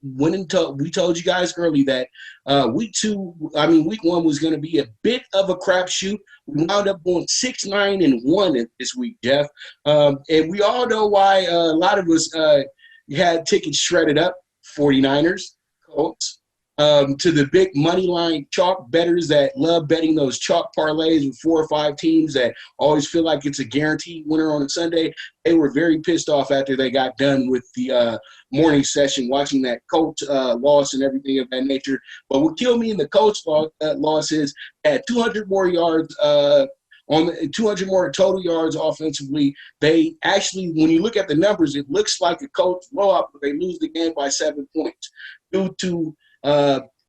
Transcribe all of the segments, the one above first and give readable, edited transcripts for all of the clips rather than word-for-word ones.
we told you guys early that week one was going to be a bit of a crapshoot. We wound up going 6-9-1 this week, Jeff. And we all know why a lot of us had tickets shredded up. 49ers, Colts, to the big money line chalk bettors that love betting those chalk parlays with 4 or 5 teams that always feel like it's a guaranteed winner on a Sunday. They were very pissed off after they got done with the morning session, watching that Colts loss and everything of that nature. But what killed me in the Colts loss is at 200 more yards on the 200 more total yards offensively. They actually, when you look at the numbers, it looks like a Colts blowout, but they lose the game by 7 points due to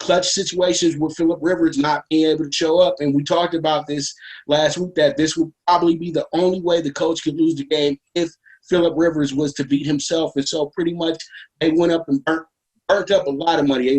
clutch situations with Phillip Rivers not being able to show up. And we talked about this last week, that this would probably be the only way the coach could lose the game if Phillip Rivers was to beat himself. And so pretty much they went up and burnt up a lot of money.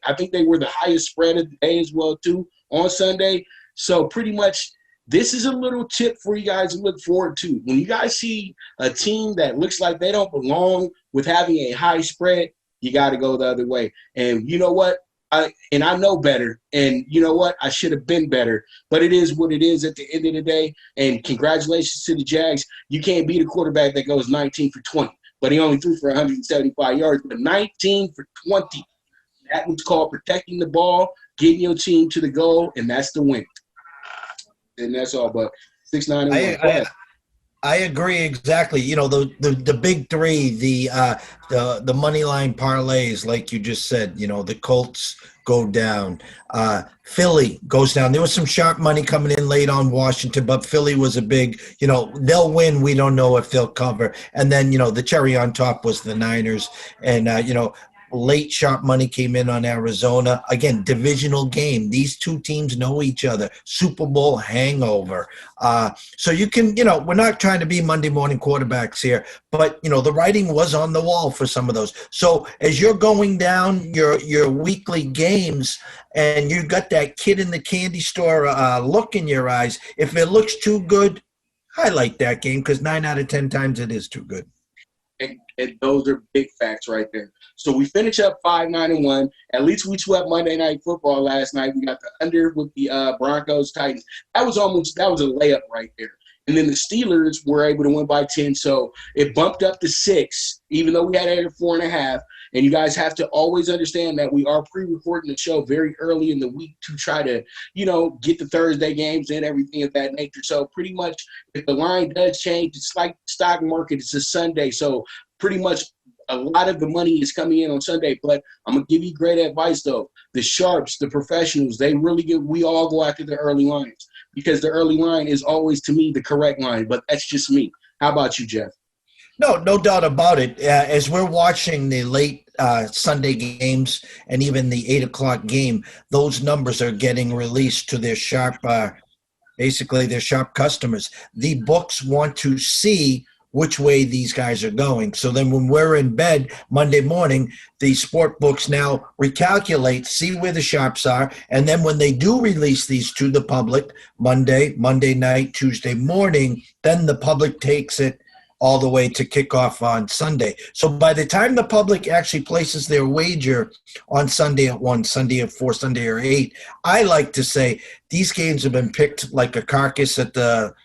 I think they were the highest spread of the day as well, too, on Sunday. So pretty much this is a little tip for you guys to look forward to. When you guys see a team that looks like they don't belong with having a high spread, you got to go the other way. And you know what? I know better. And you know what? I should have been better. But it is what it is at the end of the day. And congratulations to the Jags. You can't beat a quarterback that goes 19 for 20. But he only threw for 175 yards. But 19 for 20. That was called protecting the ball, getting your team to the goal, and that's the win. And that's all. But 6-9-1. I agree exactly. You know, the big three, the money line parlays, like you just said. You know, the Colts go down, Philly goes down. There was some sharp money coming in late on Washington, but Philly was a big. You know, they'll win. We don't know if they'll cover. And then the cherry on top was the Niners, and late sharp money came in on Arizona. Again, divisional game. These two teams know each other. Super Bowl hangover. So you can, we're not trying to be Monday morning quarterbacks here, but, the writing was on the wall for some of those. So as you're going down your weekly games and you got that kid in the candy store look in your eyes, if it looks too good, highlight that game because 9 out of 10 times it is too good. And those are big facts right there. So we finish up 5-9-1. At least we swept Monday Night Football last night. We got the under with the Broncos Titans. That was a layup right there. And then the Steelers were able to win by 10, so it bumped up to 6, even though we had it at 4.5. And you guys have to always understand that we are pre-recording the show very early in the week to try to, get the Thursday games and everything of that nature. So pretty much if the line does change, it's like stock market. It's a Sunday, so pretty much a lot of the money is coming in on Sunday. But I'm going to give you great advice, though. The sharps, the professionals, we all go after the early lines because the early line is always, to me, the correct line. But that's just me. How about you, Jeff? No doubt about it. As we're watching the late Sunday games and even the 8 o'clock game, those numbers are getting released to their sharp, basically their sharp customers. The books want to see which way these guys are going. So then when we're in bed Monday morning, the sport books now recalculate, see where the sharps are, and then when they do release these to the public, Monday night, Tuesday morning, then the public takes it all the way to kickoff on Sunday. So by the time the public actually places their wager on Sunday at 1, Sunday at 4, Sunday at 8, I like to say these games have been picked like a carcass at the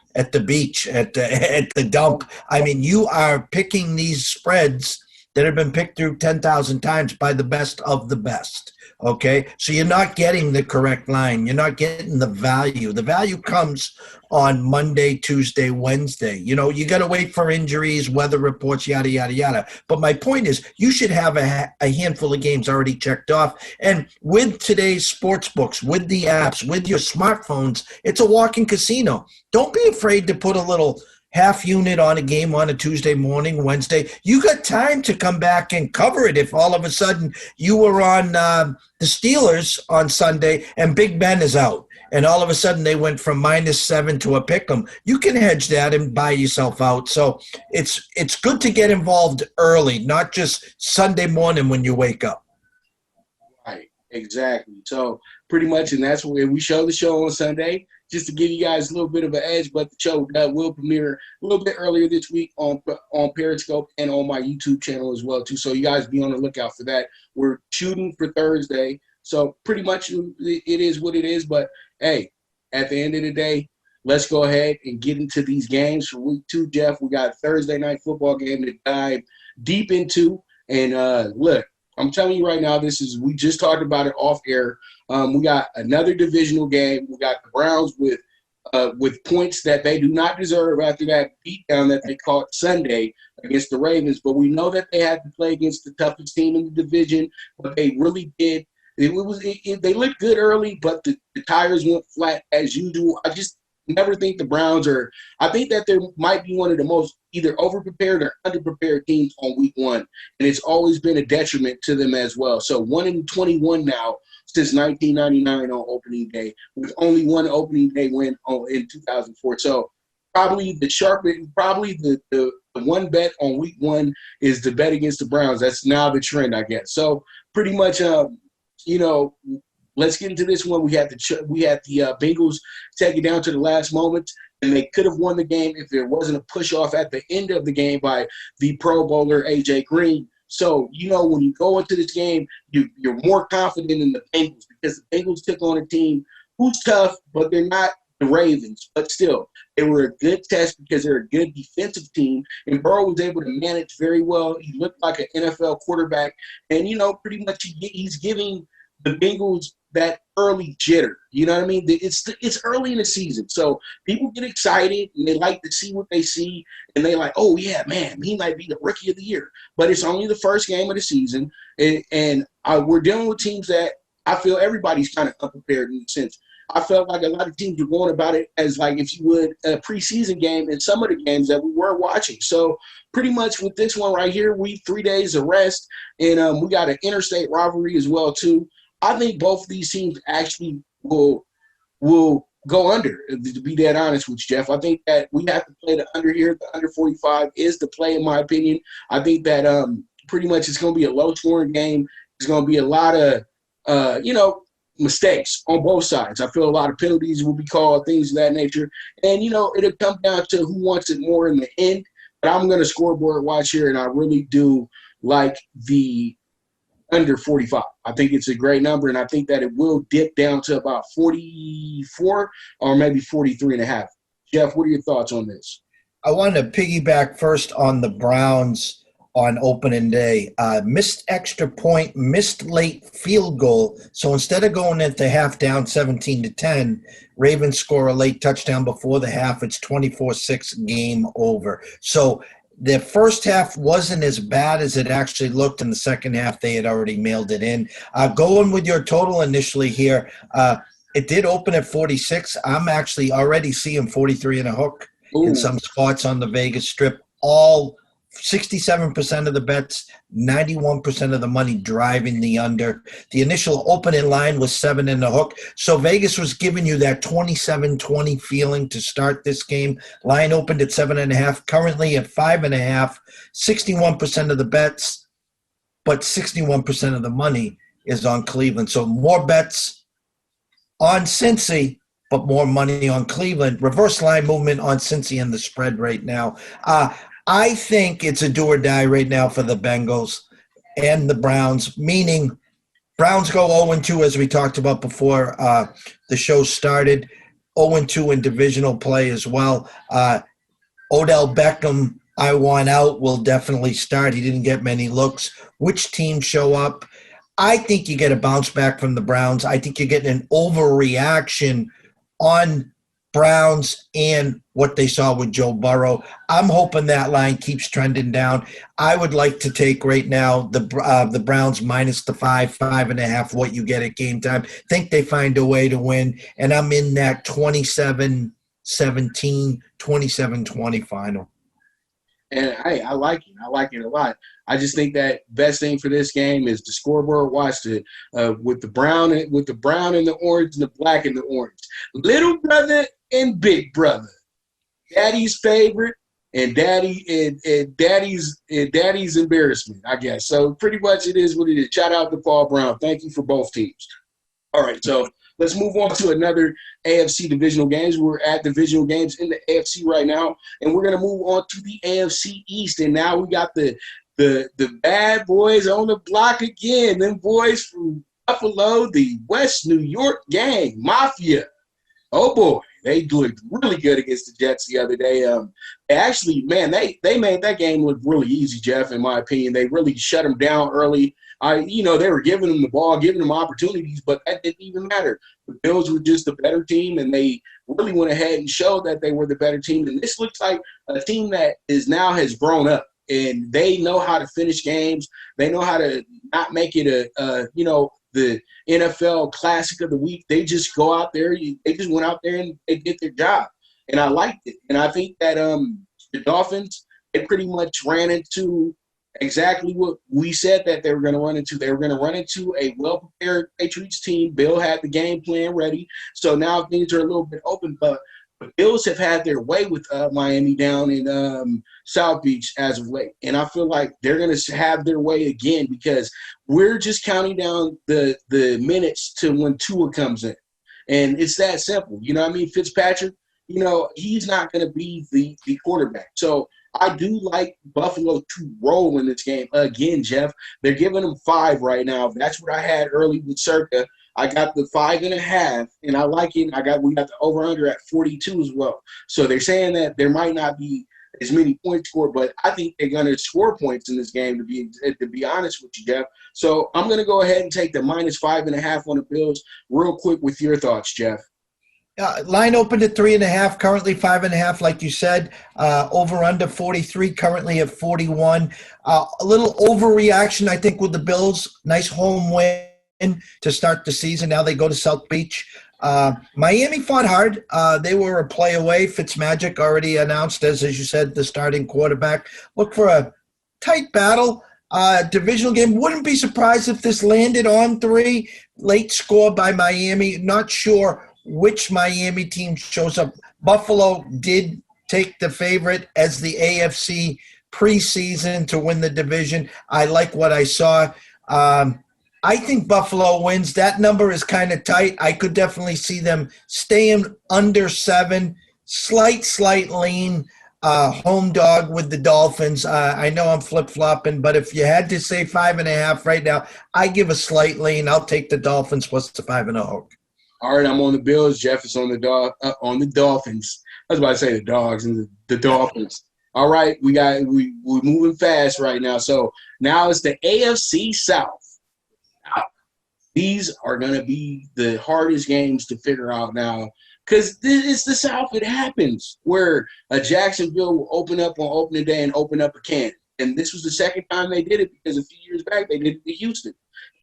beach, at the dump. I mean, you are picking these spreads that have been picked through 10,000 times by the best of the best. Okay, so you're not getting the correct line. You're not getting the value. The value comes on Monday, Tuesday, Wednesday. You got to wait for injuries, weather reports, yada, yada, yada. But my point is you should have a handful of games already checked off. And with today's sports books, with the apps, with your smartphones, it's a walking casino. Don't be afraid to put a little half unit on a game on a Tuesday morning, Wednesday. You got time to come back and cover it if all of a sudden you were on the Steelers on Sunday and Big Ben is out. And all of a sudden they went from -7 to a pick'em. You can hedge that and buy yourself out. So it's good to get involved early, not just Sunday morning when you wake up. Right, exactly. So pretty much, and that's where we show the show on Sunday. just to give you guys a little bit of an edge. But the show will premiere a little bit earlier this week on Periscope and on my YouTube channel as well too. So you guys be on the lookout for that. We're shooting for Thursday, so pretty much it is what it is. But hey, at the end of the day, let's go ahead and get into these games for week 2, Jeff. We got a Thursday night football game to dive deep into. And look, I'm telling you right now, we just talked about it off air. We got another divisional game. We got the Browns with points that they do not deserve after that beatdown that they caught Sunday against the Ravens. But we know that they had to play against the toughest team in the division, but they really did. They looked good early, but the tires went flat as usual. I just never think the Browns are – I think that they might be one of the most either overprepared or underprepared teams on week 1, and it's always been a detriment to them as well. So 1-21 now since 1999 on opening day, with only one opening day win in 2004. So probably the one bet on week 1 is the bet against the Browns. That's now the trend, I guess. So pretty much let's get into this one. We had the Bengals take it down to the last moment, and they could have won the game if there wasn't a push-off at the end of the game by the Pro Bowler A.J. Green. So, when you go into this game, you're more confident in the Bengals because the Bengals took on a team who's tough, but they're not the Ravens. But still, they were a good test because they're a good defensive team, and Burrow was able to manage very well. He looked like an NFL quarterback, and, pretty much he's giving the Bengals that early jitter. You know what I mean? It's early in the season, so people get excited and they like to see what they see, and they like, oh yeah, man, he might be the rookie of the year. But it's only the first game of the season, and we're dealing with teams that I feel everybody's kind of unprepared in a sense. I felt like a lot of teams were going about it as like, if you would, a preseason game in some of the games that we were watching. So pretty much with this one right here, 3 days of rest, and we got an interstate rivalry as well too. I think both of these teams actually will go under, to be dead honest with you, Jeff. I think that we have to play the under here. The under 45 is the play, in my opinion. I think that pretty much it's going to be a low-scoring game. It's going to be a lot of, mistakes on both sides. I feel a lot of penalties will be called, things of that nature. And, it'll come down to who wants it more in the end. But I'm going to scoreboard watch here, and I really do like the under 45. I think it's a great number, and I think that it will dip down to about 44 or maybe 43.5. Jeff, what are your thoughts on this? I want to piggyback first on the Browns on opening day. Missed extra point, missed late field goal. So instead of going into half down 17-10, Ravens score a late touchdown before the half. It's 24-6, game over. So the first half wasn't as bad as it actually looked. In the second half, they had already mailed it in. Going with your total initially here, it did open at 46. I'm actually already seeing 43 and a hook in some spots on the Vegas Strip. All 67% of the bets, 91% of the money driving the under. The initial opening line was 7 and a hook. So Vegas was giving you that 27-20 feeling to start this game. Line opened at 7.5, currently at 5.5. 61% of the bets, but 61% of the money is on Cleveland. So more bets on Cincy, but more money on Cleveland. Reverse line movement on Cincy and the spread right now. I think it's a do or die right now for the Bengals and the Browns, meaning Browns go 0-2, as we talked about before the show started, 0-2 in divisional play as well. Odell Beckham, I want out, will definitely start. He didn't get many looks. Which teams show up? I think you get a bounce back from the Browns. I think you're getting an overreaction on Browns and what they saw with Joe Burrow. I'm hoping that line keeps trending down. I would like to take right now the Browns minus the 5.5, what you get at game time. Think they find a way to win, and I'm in that 27-17, 27-20 final. And hey, I like it. I like it a lot. I just think that best thing for this game is the scoreboard watch with the brown and the orange and the black and the orange. Little brother and big brother. Daddy's favorite and daddy's embarrassment, I guess. So pretty much it is what it is. Shout out to Paul Brown. Thank you for both teams. All right, so let's move on to another AFC divisional games. We're at divisional games in the AFC right now, and we're going to move on to the AFC East. And now we got the bad boys on the block again. Them boys from Buffalo, the West New York gang, Mafia. Oh, boy. They looked really good against the Jets the other day. Actually, man, they made that game look really easy, Jeff, in my opinion. They really shut them down early. They were giving them the ball, giving them opportunities, but that didn't even matter. The Bills were just the better team, and they really went ahead and showed that they were the better team. And this looks like a team that has grown up, and they know how to finish games. They know how to not make it the NFL Classic of the Week. They just go out there. They just went out there and they did their job, and I liked it. And I think that the Dolphins, they pretty much ran into exactly what we said that they were going to run into. They were going to run into a well-prepared Patriots team. Bill had the game plan ready, so now things are a little bit open. But the Bills have had their way with Miami down in South Beach as of late. And I feel like they're going to have their way again because we're just counting down the minutes to when Tua comes in. And it's that simple. You know what I mean? Fitzpatrick, he's not going to be the quarterback. So I do like Buffalo to roll in this game. Again, Jeff, they're giving them 5 right now. That's what I had early with Circa. I got the 5.5, and I like it. We got the over/under at 42 as well. So they're saying that there might not be as many points scored, but I think they're going to score points in this game. To be honest with you, Jeff. So I'm going to go ahead and take the -5.5 on the Bills. Real quick, with your thoughts, Jeff. Line opened at 3.5, currently 5.5, like you said. Over/under 43, currently at 41. A little overreaction, I think, with the Bills. Nice home win to start the season. Now they go to South Beach. Miami fought hard. They were a play away. Fitzmagic already announced as you said, the starting quarterback. Look for a tight battle. Divisional game. Wouldn't be surprised if this landed on 3. Late score by Miami. Not sure which Miami team shows up. Buffalo did take the favorite as the AFC preseason to win the division. I like what I saw. I think Buffalo wins. That number is kind of tight. I could definitely see them staying under 7. Slight lean. Home dog with the Dolphins. I know I'm flip-flopping, but if you had to say 5.5 right now, I give a slight lean. I'll take the Dolphins plus the 5.5. All right, I'm on the Bills. Jeff is on the Dolphins. I was about to say the Dogs and the Dolphins. All right, we're moving fast right now. So now it's the AFC South. These are going to be the hardest games to figure out now because it's the South. It happens where Jacksonville will open up on opening day and open up a can. And this was the second time they did it because a few years back they did it to Houston.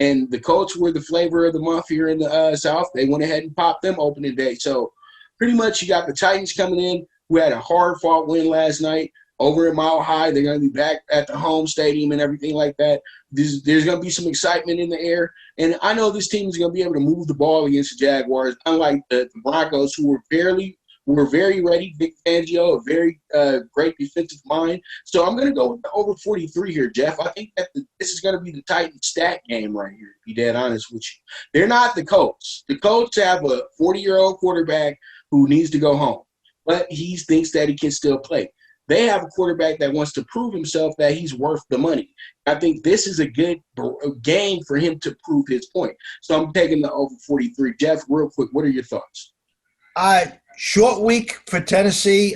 And the Colts were the flavor of the month here in the South. They went ahead and popped them opening day. So pretty much you got the Titans coming in who had a hard-fought win last night. Over at Mile High, they're going to be back at the home stadium and everything like that. There's going to be some excitement in the air. And I know this team is going to be able to move the ball against the Jaguars, unlike the Broncos, who were very ready. Vic Fangio, a very great defensive mind. So I'm going to go with the over 43 here, Jeff. I think that this is going to be the Titans stat game right here, to be dead honest with you. They're not the Colts. The Colts have a 40-year-old quarterback who needs to go home, but he thinks that he can still play. They have a quarterback that wants to prove himself that he's worth the money. I think this is a good game for him to prove his point. So I'm taking the over 43. Jeff, real quick, what are your thoughts? Short week for Tennessee.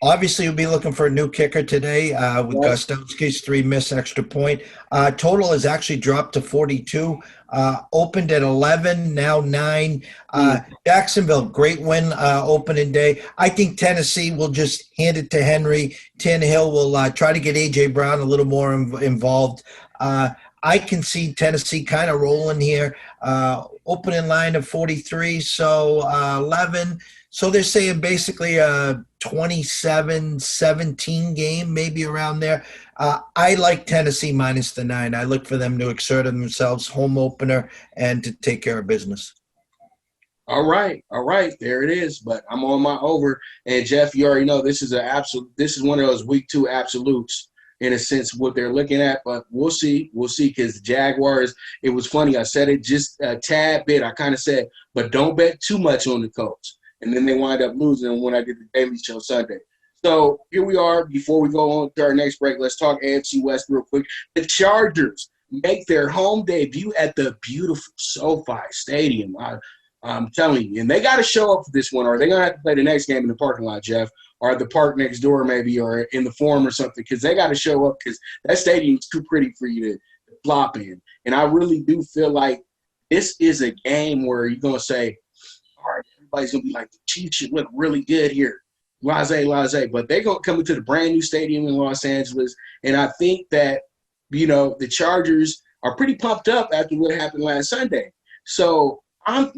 Obviously, we'll be looking for a new kicker today with Gostowski's 3 missed extra point. Total has actually dropped to 42. Opened at 11, now 9. Jacksonville, great win opening day. I think Tennessee will just hand it to Henry. Tannehill will try to get A.J. Brown a little more involved. I can see Tennessee kind of rolling here. Opening line of 43, so 11. So they're saying basically a 27-17 game, maybe around there. I like Tennessee minus the 9. I look for them to exert themselves, home opener, and to take care of business. All right. There it is. But I'm on my over. And Jeff, you already know this is one of those week 2 absolutes. in a sense what they're looking at, but we'll see. We'll see, because the Jaguars, it was funny. I said it just a tad bit. I kind of said, but don't bet too much on the Colts. And then they wind up losing when I did the Daily Show Sunday. So here we are. Before we go on to our next break, let's talk AFC West real quick. The Chargers make their home debut at the beautiful SoFi Stadium. I'm telling you. And they got to show up for this one, or they're going to have to play the next game in the parking lot, Jeff, or the park next door maybe, or in the Forum or something, because they got to show up, because that stadium's too pretty for you to flop in. And I really do feel like this is a game where you're going to say, all right, everybody's going to be like, the Chiefs should look really good here. Blase. But they're going to come into the brand-new stadium in Los Angeles, and I think that, the Chargers are pretty pumped up after what happened last Sunday. So I'm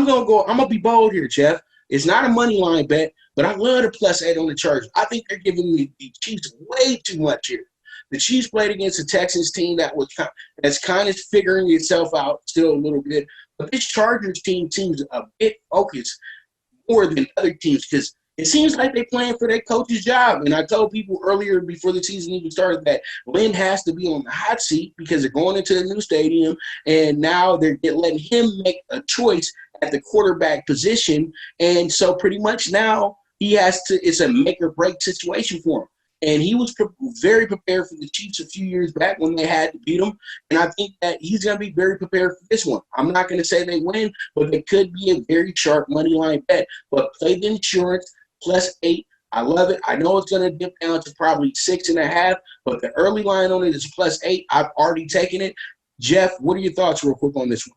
going to be bold here, Jeff. It's not a money line bet, but I love the +8 on the Chargers. I think they're giving the Chiefs way too much here. The Chiefs played against a Texans team that's kind of figuring itself out still a little bit. But this Chargers team seems a bit focused more than other teams, because it seems like they're playing for their coach's job. And I told people earlier before the season even started that Lynn has to be on the hot seat, because they're going into the new stadium, and now they're letting him make a choice at the quarterback position. And so pretty much now he has to – it's a make-or-break situation for him. And he was very prepared for the Chiefs a few years back when they had to beat them. And I think that he's going to be very prepared for this one. I'm not going to say they win, but it could be a very sharp money line bet. But play the insurance, +8. I love it. I know it's going to dip down to probably 6.5, but the early line on it is +8. I've already taken it. Jeff, what are your thoughts real quick on this one?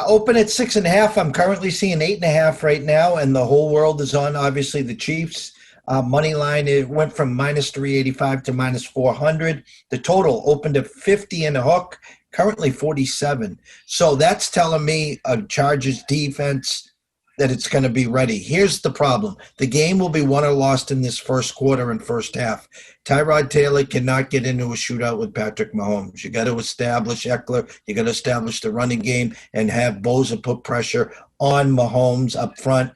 Open at 6.5. I'm currently seeing 8.5 right now, and the whole world is on, obviously, the Chiefs. Money line, it went from -385 to -400. The total opened at 50 and a hook, currently 47. So that's telling me a Chargers defense that it's going to be ready. Here's the problem. The game will be won or lost in this first quarter and first half. Tyrod Taylor cannot get into a shootout with Patrick Mahomes. You got to establish Eckler. You got to establish the running game and have Bosa put pressure on Mahomes up front.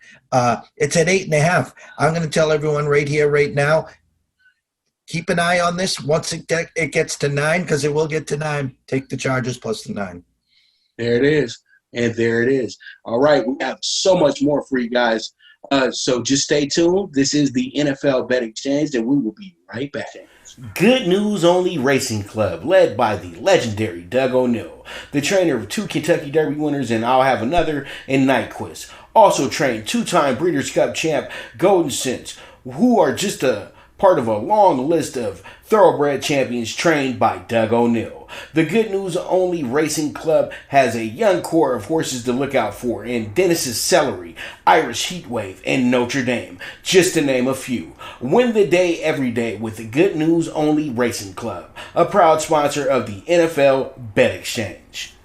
It's at 8.5. I'm going to tell everyone right here, right now, keep an eye on this. Once it gets to 9, because it will get to 9, take the Chargers plus the 9. There it is. And there it is. All right, we have so much more for you guys. So just stay tuned. This is the NFL Bet Exchange, and we will be right back. Good News Only Racing Club, led by the legendary Doug O'Neill, the trainer of 2 Kentucky Derby winners, and I'll have another in Nyquist. Also trained 2-time Breeders' Cup champ Golden Sense, who are just a part of a long list of thoroughbred champions trained by Doug O'Neill. The Good News Only Racing Club has a young core of horses to look out for in Dennis's Celery, Irish Heatwave, and Notre Dame, just to name a few. Win the day every day with the Good News Only Racing Club, a proud sponsor of the NFL Bet Exchange.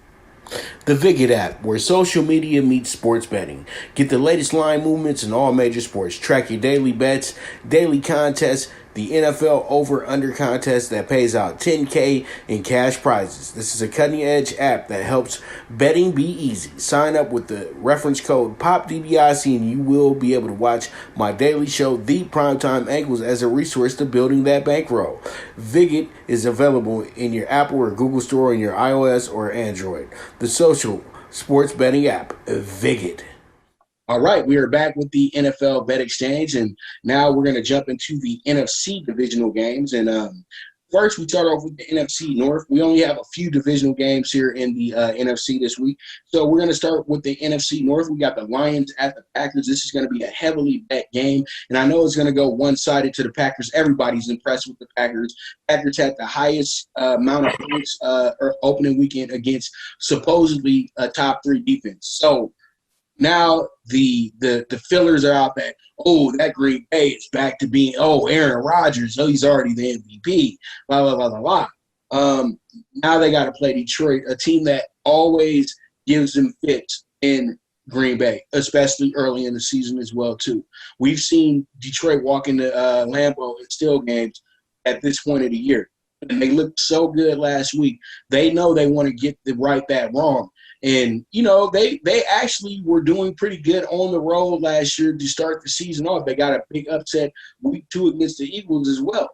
The Viget app, where social media meets sports betting. Get the latest line movements in all major sports. Track your daily bets, daily contests, the NFL over-under contest that pays out $10K in cash prizes. This is a cutting-edge app that helps betting be easy. Sign up with the reference code POPDBIC and you will be able to watch my daily show, The Primetime Angles, as a resource to building that bankroll. Viget is available in your Apple or Google Store on your iOS or Android. The social sports betting app, Viget. All right, we are back with the NFL Bet Exchange, and now we're going to jump into the NFC divisional games. And first, we start off with the NFC North. We only have a few divisional games here in the NFC this week. So we're going to start with the NFC North. We got the Lions at the Packers. This is going to be a heavily bet game, and I know it's going to go one-sided to the Packers. Everybody's impressed with the Packers. Packers had the highest amount of points opening weekend against supposedly a top 3 defense. So now the fillers are out that, that Green Bay is back to being, Aaron Rodgers, he's already the MVP, blah, blah, blah, blah, blah. Now they got to play Detroit, a team that always gives them fits in Green Bay, especially early in the season as well, too. We've seen Detroit walk into Lambeau in still games at this point of the year, and they looked so good last week. They know they want to get that wrong. And, they actually were doing pretty good on the road last year to start the season off. They got a big upset week 2 against the Eagles as well.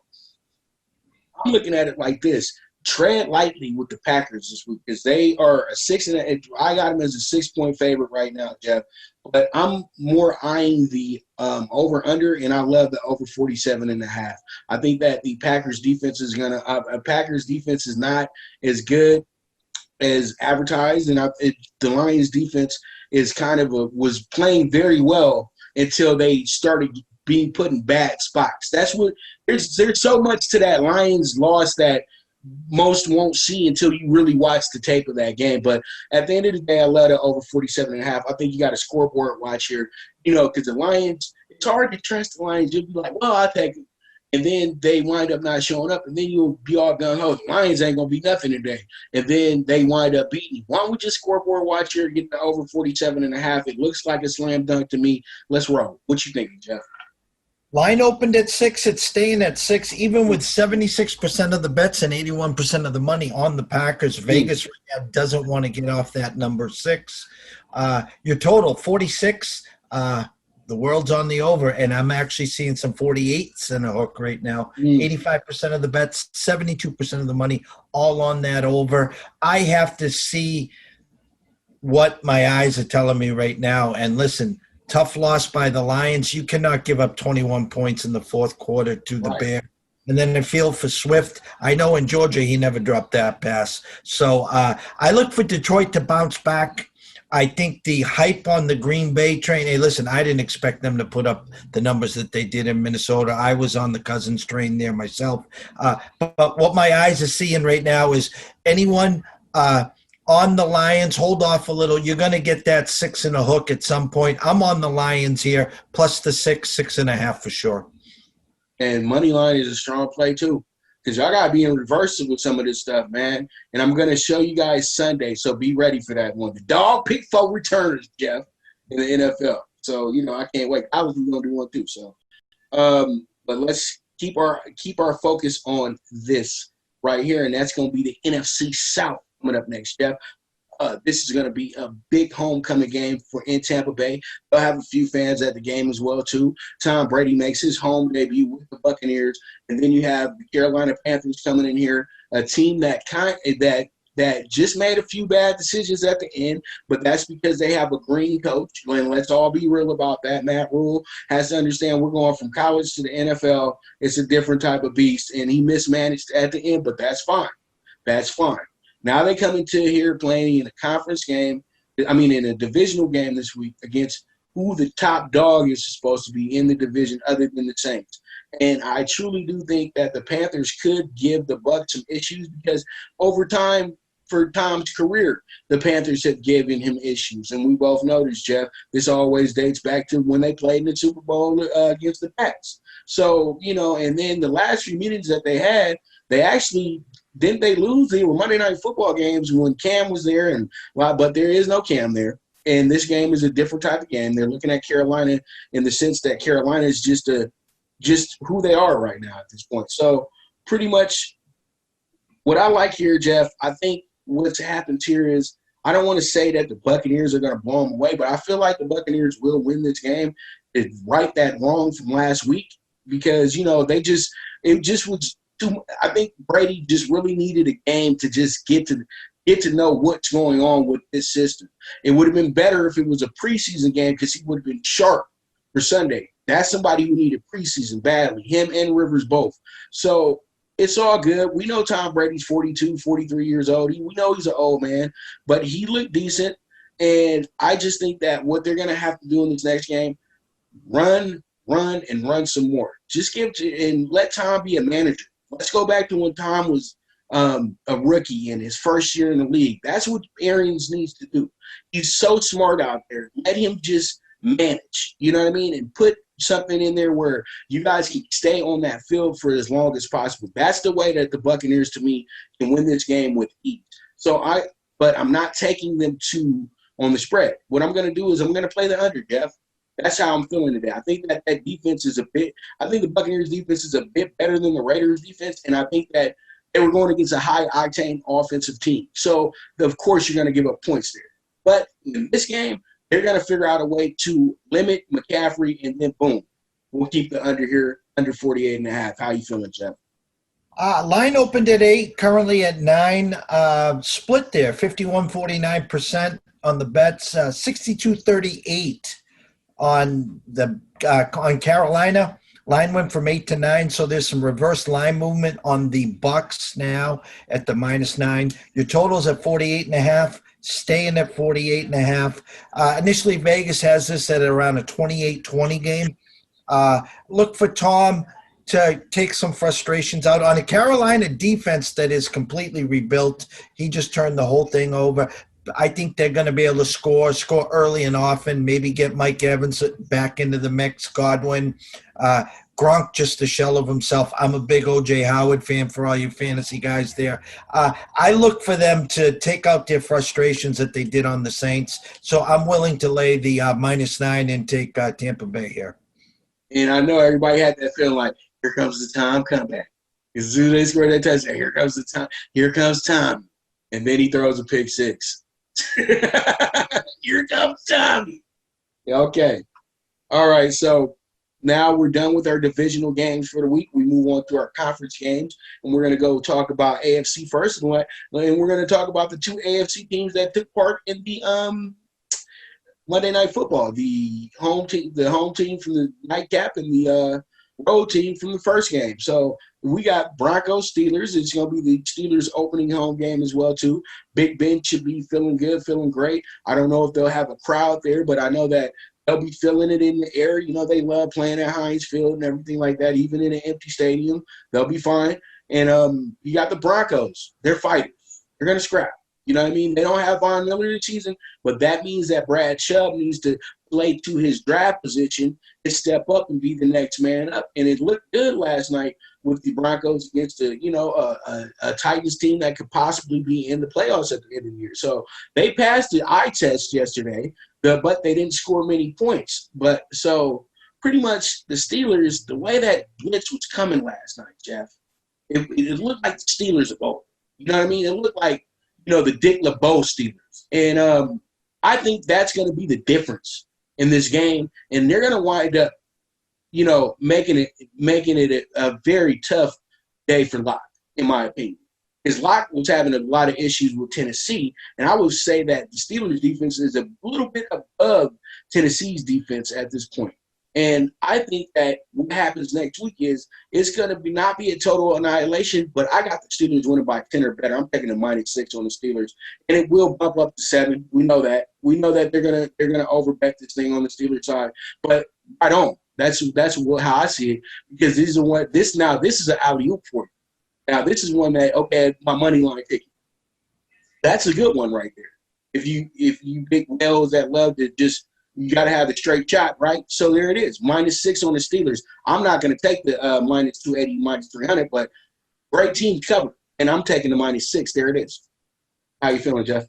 I'm looking at it like this. Tread lightly with the Packers this week because they are a 6 and I got them as a 6-point favorite right now, Jeff. But I'm more eyeing the over under, and I love the over 47.5. I think that the Packers defense is gonna. Packers defense is not as good as advertised, and the Lions defense is kind of was playing very well until they started being put in bad spots. That's what there's so much to that Lions loss that most won't see until you really watch the tape of that game. But at the end of the day, I love it over 47.5. I think you got a scoreboard watch here, because the Lions, it's hard to trust the Lions. You'll be like, well, I'll take it. And then they wind up not showing up, and then you'll be all gung-ho. The Lions ain't going to be nothing today. And then they wind up beating you. Why don't we just scoreboard watch here, get the over 47.5? It looks like a slam dunk to me. Let's roll. What you thinking, Jeff? Line opened at 6. It's staying at 6, even with 76% of the bets and 81% of the money on the Packers. Vegas right now doesn't want to get off that number 6. Your total, 46. The world's on the over, and I'm actually seeing some 48s in a hook right now. 85% of the bets, 72% of the money, all on that over. I have to see what my eyes are telling me right now. And listen, tough loss by the Lions. You cannot give up 21 points in the fourth quarter to the Bears. And then the field for Swift. I know in Georgia he never dropped that pass. So I look for Detroit to bounce back. I think the hype on the Green Bay train, hey, listen, I didn't expect them to put up the numbers that they did in Minnesota. I was on the Cousins train there myself. But what my eyes are seeing right now is anyone on the Lions, hold off a little. You're going to get that 6 and a hook at some point. I'm on the Lions here, plus the 6.5 for sure. And money line is a strong play too, because y'all got to be in reverse with some of this stuff, man. And I'm going to show you guys Sunday, so be ready for that one. The dog pick 4 returners, Jeff, in the NFL. So, I can't wait. I was going to do one too. So, but let's keep our focus on this right here, and that's going to be the NFC South coming up next, Jeff. This is going to be a big homecoming game in Tampa Bay. They'll have a few fans at the game as well, too. Tom Brady makes his home debut with the Buccaneers. And then you have the Carolina Panthers coming in here, a team that just made a few bad decisions at the end, but that's because they have a green coach. And let's all be real about that. Matt Rule has to understand we're going from college to the NFL. It's a different type of beast, and he mismanaged at the end, but that's fine. That's fine. Now they come into here playing in a conference game, in a divisional game this week against who the top dog is supposed to be in the division other than the Saints. And I truly do think that the Panthers could give the Bucs some issues because over time, for Tom's career, the Panthers have given him issues. And we both know this, Jeff. This always dates back to when they played in the Super Bowl against the Pats. So, and then the last few meetings that they had, they actually – didn't they lose? They were Monday Night Football games when Cam was there, but there is no Cam there. And this game is a different type of game. They're looking at Carolina in the sense that Carolina is just who they are right now at this point. So pretty much what I like here, Jeff, I think what's happened here is I don't want to say that the Buccaneers are going to blow them away, but I feel like the Buccaneers will win this game. It right that wrong from last week because, it just was – I think Brady just really needed a game to just get to know what's going on with this system. It would have been better if it was a preseason game because he would have been sharp for Sunday. That's somebody who needed preseason badly, him and Rivers both. So it's all good. We know Tom Brady's 42, 43 years old. We know he's an old man, but he looked decent. And I just think that what they're going to have to do in this next game, run some more. Just and let Tom be a manager. Let's go back to when Tom was a rookie in his first year in the league. That's what Arians needs to do. He's so smart out there. Let him just manage, you know what I mean, and put something in there where you guys can stay on that field for as long as possible. That's the way that the Buccaneers, to me, can win this game with ease. But I'm not taking them on the spread. What I'm going to do is I'm going to play the under, Jeff. That's how I'm feeling today. I think that defense is I think the Buccaneers defense is a bit better than the Raiders defense, and I think that they were going against a high-octane offensive team. So, of course, you're going to give up points there. But in this game, they're going to figure out a way to limit McCaffrey, and then boom, we'll keep the under here, under 48.5. How you feeling, Jeff? Line opened at 8, currently at 9. Split there, 51-49% on the bets, 62-38 on on Carolina. Line went from 8 to 9, so there's some reverse line movement on the Bucks now at the -9. Your total's at 48.5, staying at 48.5. Initially, Vegas has this at around a 28-20 game. Look for Tom to take some frustrations out on a Carolina defense that is completely rebuilt. He just turned the whole thing over. I think they're going to be able to score early and often, maybe get Mike Evans back into the mix, Godwin. Gronk just a shell of himself. I'm a big O.J. Howard fan for all you fantasy guys there. I look for them to take out their frustrations that they did on the Saints. So I'm willing to lay the -9 and take Tampa Bay here. And I know everybody had that feeling like, here comes the Tom comeback. As soon as they score that touchdown, here comes the time. Here comes Tom. And then he throws a pick six. Here comes Tommy. Okay. All right, so now we're done with our divisional games for the week. We move on to our conference games, and we're going to go talk about AFC first. And we're going to talk about the 2 AFC teams that took part in the Monday Night Football, the home team from the nightcap and the road team from the first game. So we got Broncos Steelers. It's going to be the Steelers opening home game as well too. Big Ben should be feeling good, feeling great. I don't know if they'll have a crowd there, but I know that they'll be feeling it in the air. You know, they love playing at Heinz Field and everything like that. Even in an empty stadium, they'll be fine. And you got the Broncos. They're fighters. They're going to scrap. You know what I mean? They don't have Von Miller this season, but that means that Brad Chubb needs to play to his draft position and step up and be the next man up. And it looked good last night with the Broncos against a Titans team that could possibly be in the playoffs at the end of the year. So they passed the eye test yesterday, but they didn't score many points. But so pretty much the Steelers, the way that blitz was coming last night, Jeff, it looked like the Steelers of old. You know what I mean? It looked like, the Dick LeBeau Steelers. And I think that's going to be the difference in this game. And they're going to wind up, making it a very tough day for Locke, in my opinion. Because Locke was having a lot of issues with Tennessee. And I would say that the Steelers' defense is a little bit above Tennessee's defense at this point. And I think that what happens next week is it's going to not be a total annihilation, but I got the Steelers winning by 10 or better. I'm taking a -6 on the Steelers, and it will bump up to 7. We know that. We know that they're gonna overbet this thing on the Steelers side, but right on. That's how I see it, because this is an alley-oop for you. Now this is one that, okay, my money line ticket. That's a good one right there. If you big whales that love to just, you got to have the straight shot, right? So there it is, -6 on the Steelers. I'm not going to take the -280, -300, but great team cover, and I'm taking the -6. There it is. How you feeling, Jeff?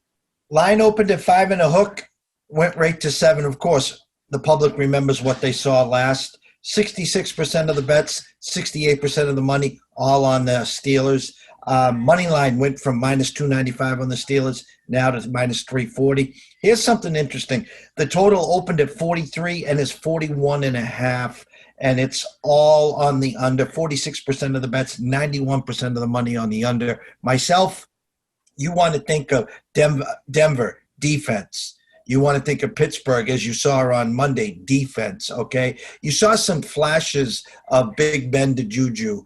Line opened at 5 and a hook, went right to 7. Of course, the public remembers what they saw last. 66% of the bets, 68% of the money, all on the Steelers. Money line went from -295 on the Steelers now to -340. Here's something interesting. The total opened at 43 and is 41.5, and it's all on the under. 46% of the bets, 91% of the money on the under. Myself, you want to think of Denver defense. You want to think of Pittsburgh, as you saw on Monday, defense, okay? You saw some flashes of Big Ben to Juju.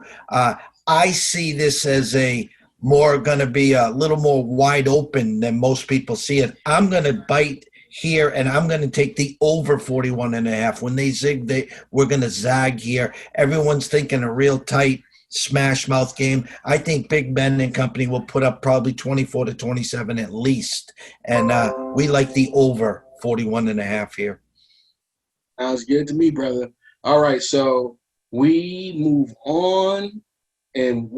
I see this as going to be a little more wide open than most people see it. I'm going to bite here, and I'm going to take the over 41.5. When they zig, we're going to zag here. Everyone's thinking a real tight smash mouth game. I think Big Ben and company will put up probably 24-27 at least. And we like the over 41.5 here. Sounds good to me, brother. All right, so we move on. And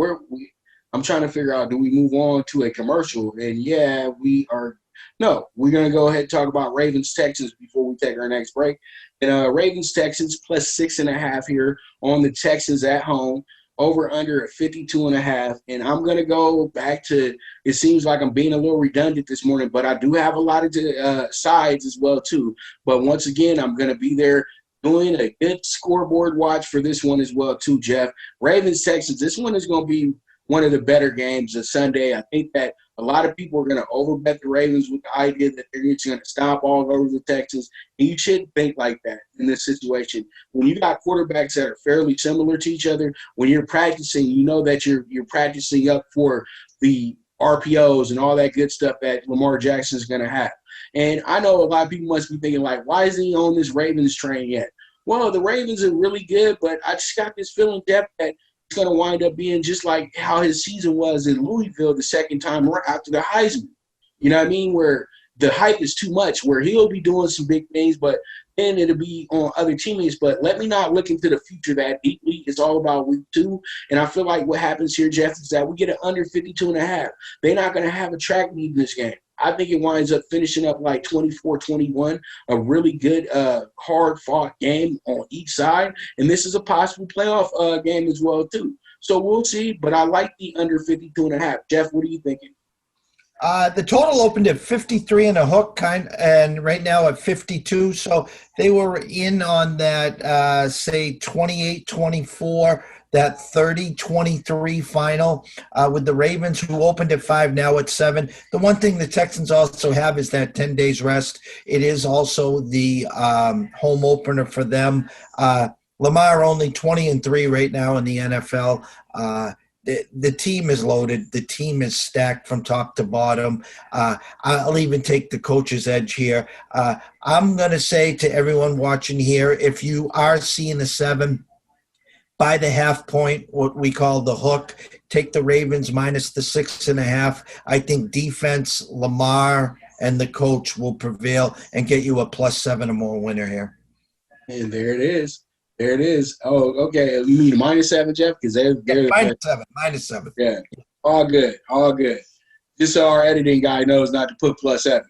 I'm trying to figure out, do we move on to a commercial? And yeah, we're going to go ahead and talk about Ravens-Texans before we take our next break. And Ravens-Texans +6.5 here on the Texans at home, over under at 52.5. And I'm going to go back to, it seems like I'm being a little redundant this morning, but I do have a lot of sides as well too. But once again, I'm going to be there doing a good scoreboard watch for this one as well too, Jeff. Ravens-Texans, this one is going to be one of the better games of Sunday. I think that a lot of people are going to overbet the Ravens with the idea that they're just going to stomp all over the Texans. And you shouldn't think like that in this situation. When you got quarterbacks that are fairly similar to each other, when you're practicing, you know that you're practicing up for the RPOs and all that good stuff that Lamar Jackson is going to have. And I know a lot of people must be thinking, like, why isn't he on this Ravens train yet? Well, the Ravens are really good, but I just got this feeling, Jeff, that it's going to wind up being just like how his season was in Louisville the second time after the Heisman. You know what I mean? Where the hype is too much, where he'll be doing some big things, but then it'll be on other teammates. But let me not look into the future that deeply. It's all about week 2. And I feel like what happens here, Jeff, is that we get an under 52.5. They're not going to have a track meet in this game. I think it winds up finishing up like 24-21, a really good, hard-fought game on each side. And this is a possible playoff game as well, too. So we'll see, but I like the under 52.5. Jeff, what are you thinking? The total opened at 53 and a hook, and right now at 52. So they were in on that, say, 28-24, that 30-23 final with the Ravens, who opened at 5, now at 7. The one thing the Texans also have is that 10 days rest. It is also the home opener for them. Lamar only 20-3 right now in the NFL. The team is loaded. The team is stacked from top to bottom. I'll even take the coach's edge here. I'm going to say to everyone watching here, if you are seeing a 7, buy the half point, what we call the hook. Take the Ravens minus the 6.5. I think defense, Lamar, and the coach will prevail and get you a +7 or more winner here. And there it is. There it is. Oh, okay. You mean -7, Jeff? Because they're -7. Yeah. All good. All good. Just so our editing guy knows not to put +7.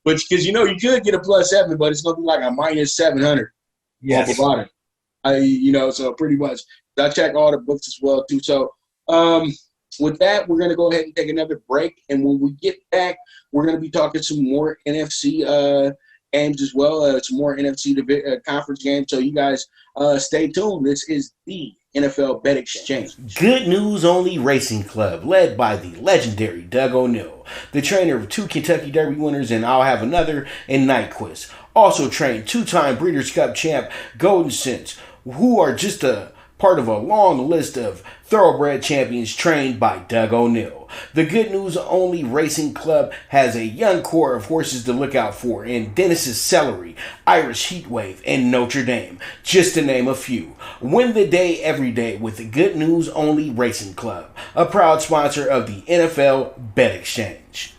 But because, you could get a +7, but it's going to be like a -700. Yes. Off the bottom. So pretty much. I check all the books as well, too. So with that, we're going to go ahead and take another break. And when we get back, we're going to be talking some more NFC games as well, some more NFC conference games. So you guys stay tuned. This is the NFL Bet Exchange. Good News Only Racing Club, led by the legendary Doug O'Neill, the trainer of 2 Kentucky Derby winners and I'll Have Another and Nyquist. Also trained 2-time Breeders' Cup champ Golden Sense, who are just a part of a long list of thoroughbred champions trained by Doug O'Neill. The Good News Only Racing Club has a young core of horses to look out for in Dennis's Celery, Irish Heatwave, and Notre Dame, just to name a few. Win the day every day with the Good News Only Racing Club, a proud sponsor of the NFL Bet Exchange.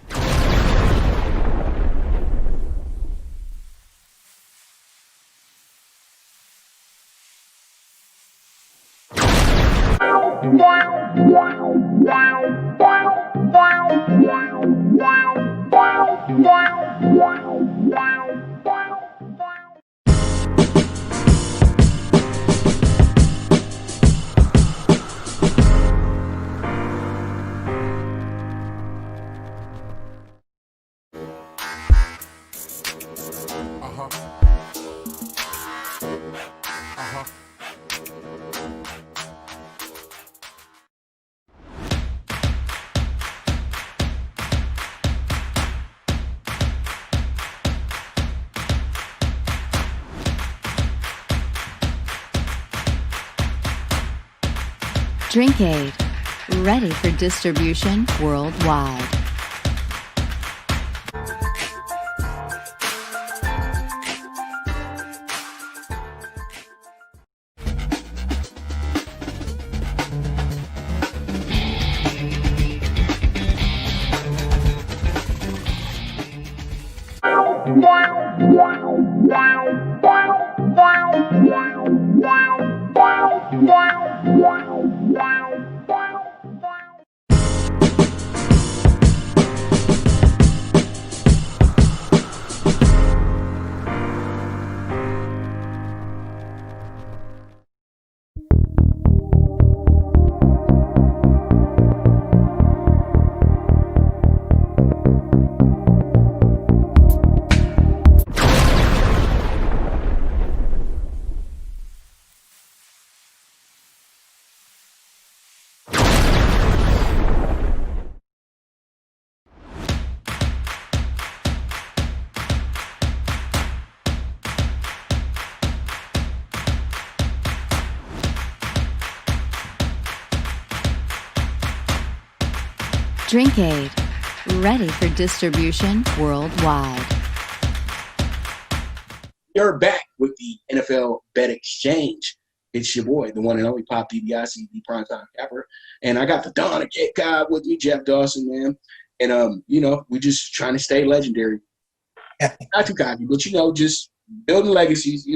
Drinkade, ready for distribution worldwide. Drink Aid, ready for distribution worldwide. You're back with the NFL Bet Exchange. It's your boy, the one and only Pop DDIC, the primetime capper. And I got the Don of Cape Cod with me, Jeff Dawson, man. And, we're just trying to stay legendary. Not too cocky, but, just building legacies,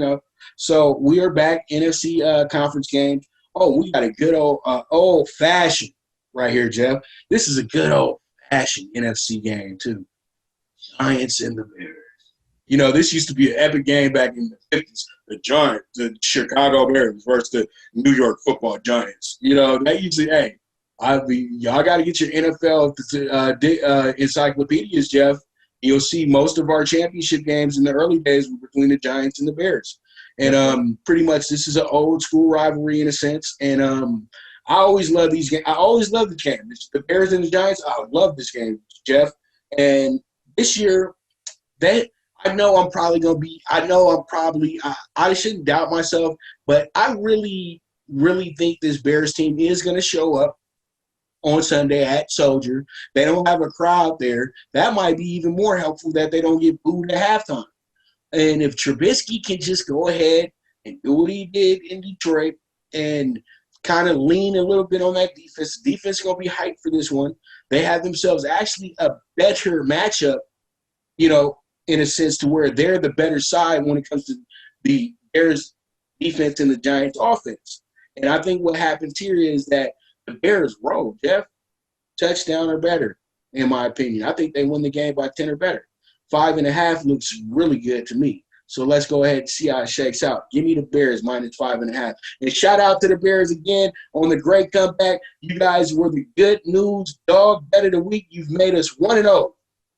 So we are back, NFC conference game. Oh, we got a good old-fashioned right here, Jeff. This is a good old-fashioned NFC game, too. Giants and the Bears. This used to be an epic game back in the 50s. The Giants, the Chicago Bears versus the New York Football Giants. That usually, y'all got to get your NFL encyclopedias, Jeff. You'll see most of our championship games in the early days were between the Giants and the Bears. And pretty much this is an old school rivalry in a sense. And I always love these games. I always love the game. The Bears and the Giants, I love this game, Jeff. And this year, I shouldn't doubt myself, but I really, really think this Bears team is going to show up on Sunday at Soldier. They don't have a crowd there. That might be even more helpful that they don't get booed at halftime. And if Trubisky can just go ahead and do what he did in Detroit and kind of lean a little bit on that defense, the defense is going to be hyped for this one. They have themselves actually a better matchup, in a sense to where they're the better side when it comes to the Bears defense and the Giants offense. And I think what happens here is that the Bears roll, Jeff. Touchdown or better, in my opinion. I think they win the game by 10 or better. 5.5 looks really good to me. So let's go ahead and see how it shakes out. Give me the Bears minus 5.5. And shout out to the Bears again on the great comeback. You guys were the good news dog bet of the week. You've made us 1-0.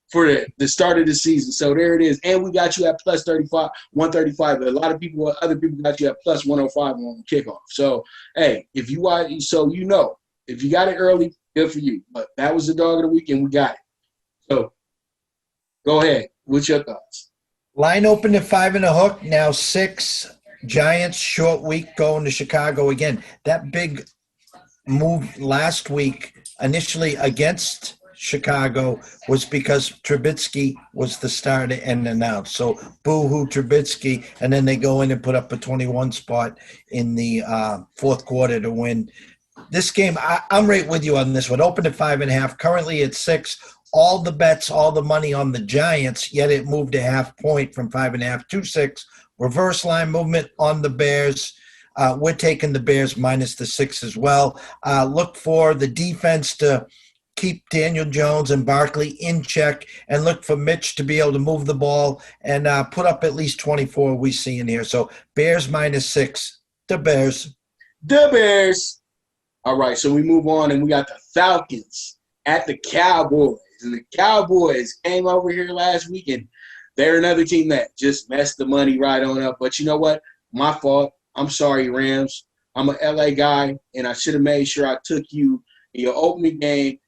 For the start of the season. So there it is. And we got you at plus 35, 135. But a lot of people, other people got you at plus 105 on kickoff. So, hey, if you watch, if you got it early, good for you. But that was the dog of the week, and we got it. So, go ahead. What's your thoughts? Line open at 5.5, now 6. Giants, short week, going to Chicago again. That big move last week, initially against Chicago, was because Trubisky was the starter and announced. So boo-hoo Trubisky, and then they go in and put up a 21 spot in the fourth quarter to win. This game, I'm right with you on this one. Opened at 5.5, currently at 6. All the bets, all the money on the Giants, yet it moved a half point from 5.5 to 6. Reverse line movement on the Bears. We're taking the Bears minus the 6 as well. Look for the defense to keep Daniel Jones and Barkley in check, and look for Mitch to be able to move the ball and put up at least 24 we see in here. So Bears minus 6, the Bears. The Bears. All right, so we move on, and we got the Falcons at the Cowboys. And the Cowboys came over here last week, and they're another team that just messed the money right on up. But you know what? My fault. I'm sorry, Rams. I'm an LA guy, and I should have made sure I took you in your opening game.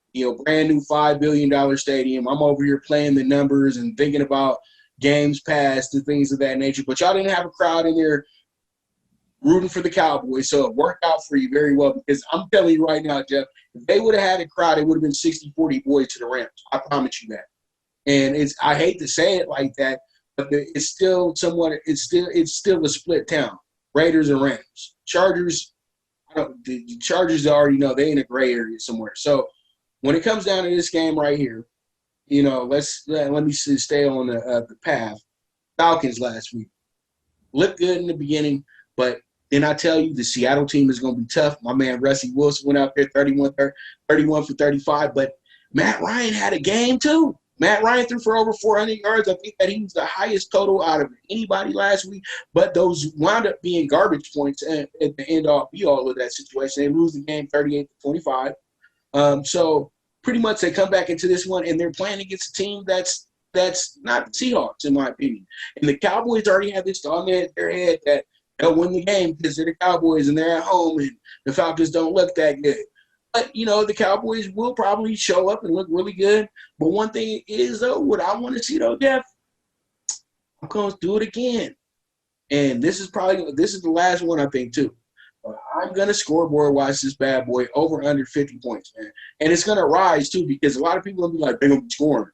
Brand new $5 billion stadium. I'm over here playing the numbers and thinking about games past and things of that nature. But y'all didn't have a crowd in there rooting for the Cowboys, so it worked out for you very well. Because I'm telling you right now, Jeff, if they would have had a crowd, it would have been 60-40 boys to the Rams. I promise you that. And I hate to say it like that, but it's still a split town. Raiders and Rams. Chargers, the Chargers already know they in a gray area somewhere. So when it comes down to this game right here, let me stay on the path. Falcons last week looked good in the beginning, but then I tell you the Seattle team is going to be tough. My man Russie Wilson went out there 31 for 35, but Matt Ryan had a game too. Matt Ryan threw for over 400 yards. I think that he was the highest total out of anybody last week, but those wound up being garbage points at the end all be all of that situation. They lose the game 38-25. So pretty much they come back into this one, and they're playing against a team that's not the Seahawks, in my opinion. And the Cowboys already have this on their head that they'll win the game because they're the Cowboys and they're at home, and the Falcons don't look that good. But, the Cowboys will probably show up and look really good. But one thing is, though, what I want to see, though, Jeff, I'm going to do it again. And this is the last one, I think, too. I'm going to scoreboard watch this bad boy over under 50 points, man. And it's going to rise, too, because a lot of people are going to be like, they're going to be scoring.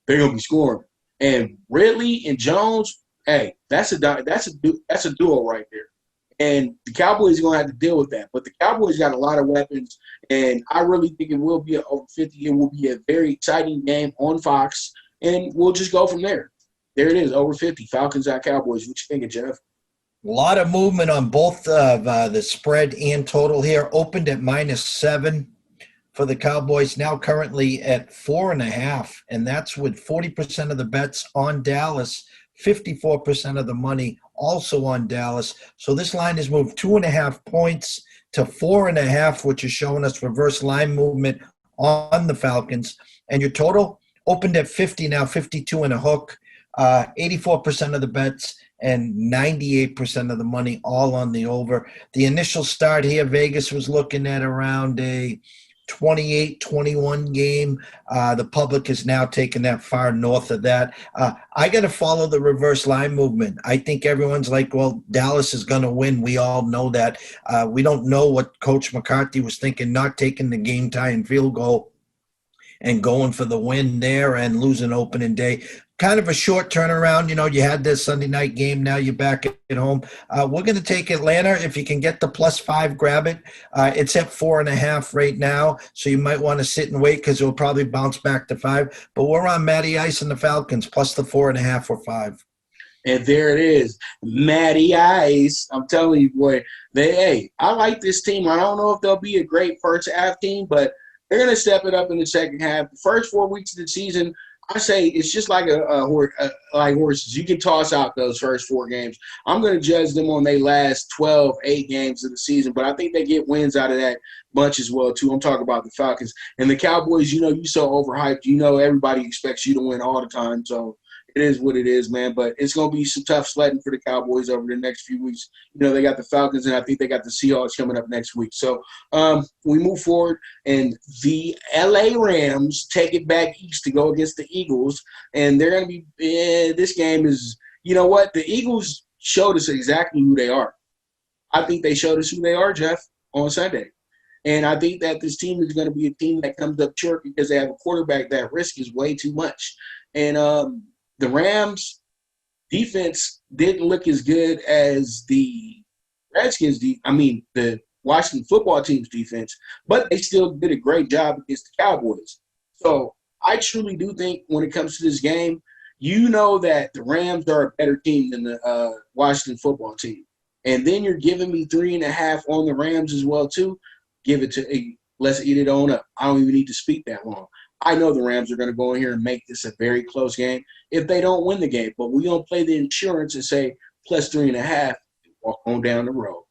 They're going to be scoring. And Ridley and Jones, hey, that's a duo right there. And the Cowboys are going to have to deal with that. But the Cowboys got a lot of weapons, and I really think it will be over 50. It will be a very exciting game on Fox, and we'll just go from there. There it is, over 50. Falcons at Cowboys. What you thinking, Jeff? A lot of movement on both the spread and total here. Opened at -7 for the Cowboys, now currently at 4.5, and that's with 40% of the bets on Dallas, 54% of the money also on Dallas. So this line has moved 2.5 points to 4.5, which is showing us reverse line movement on the Falcons. And your total opened at 50, now 52 and a hook, 84% of the bets and 98% of the money all on the over. The initial start here, Vegas was looking at around a 28-21 game. The public is now taking that far north of that. I got to follow the reverse line movement. I think everyone's like, well, Dallas is going to win. We all know that. We don't know what Coach McCarthy was thinking, not taking the game-tying field goal and going for the win there and losing opening day. Kind of a short turnaround. You know, you had this Sunday night game. Now you're back at home. We're going to take Atlanta. If you can get the +5, grab it. It's at 4.5 right now, so you might want to sit and wait because it will probably bounce back to 5. But we're on Matty Ice and the Falcons, plus the 4.5 or 5. And there it is, Matty Ice. I'm telling you, boy, I like this team. I don't know if they'll be a great first half team, but they're going to step it up in the second half. The first 4 weeks of the season, I say it's just like like horses. You can toss out those first 4 games. I'm going to judge them on their last 8 games of the season, but I think they get wins out of that bunch as well, too. I'm talking about the Falcons. And the Cowboys, you know, you so overhyped. You know everybody expects you to win all the time, so it is what it is, man. But it's going to be some tough sledding for the Cowboys over the next few weeks. You know, they got the Falcons, and I think they got the Seahawks coming up next week. So we move forward, and the L.A. Rams take it back east to go against the Eagles. And they're going to be this game is, you know what? The Eagles showed us exactly who they are. I think they showed us who they are, Jeff, on Sunday. And I think that this team is going to be a team that comes up short because they have a quarterback that risk is way too much. And the Rams defense didn't look as good as the Redskins, the Washington football team's defense, but they still did a great job against the Cowboys. So I truly do think when it comes to this game, you know that the Rams are a better team than the Washington football team. And then you're giving me 3.5 on the Rams as well, too. Give it to let's eat it on up. I don't even need to speak that long. I know the Rams are going to go in here and make this a very close game if they don't win the game. But we're going to play the insurance and say +3.5 and walk on down the road.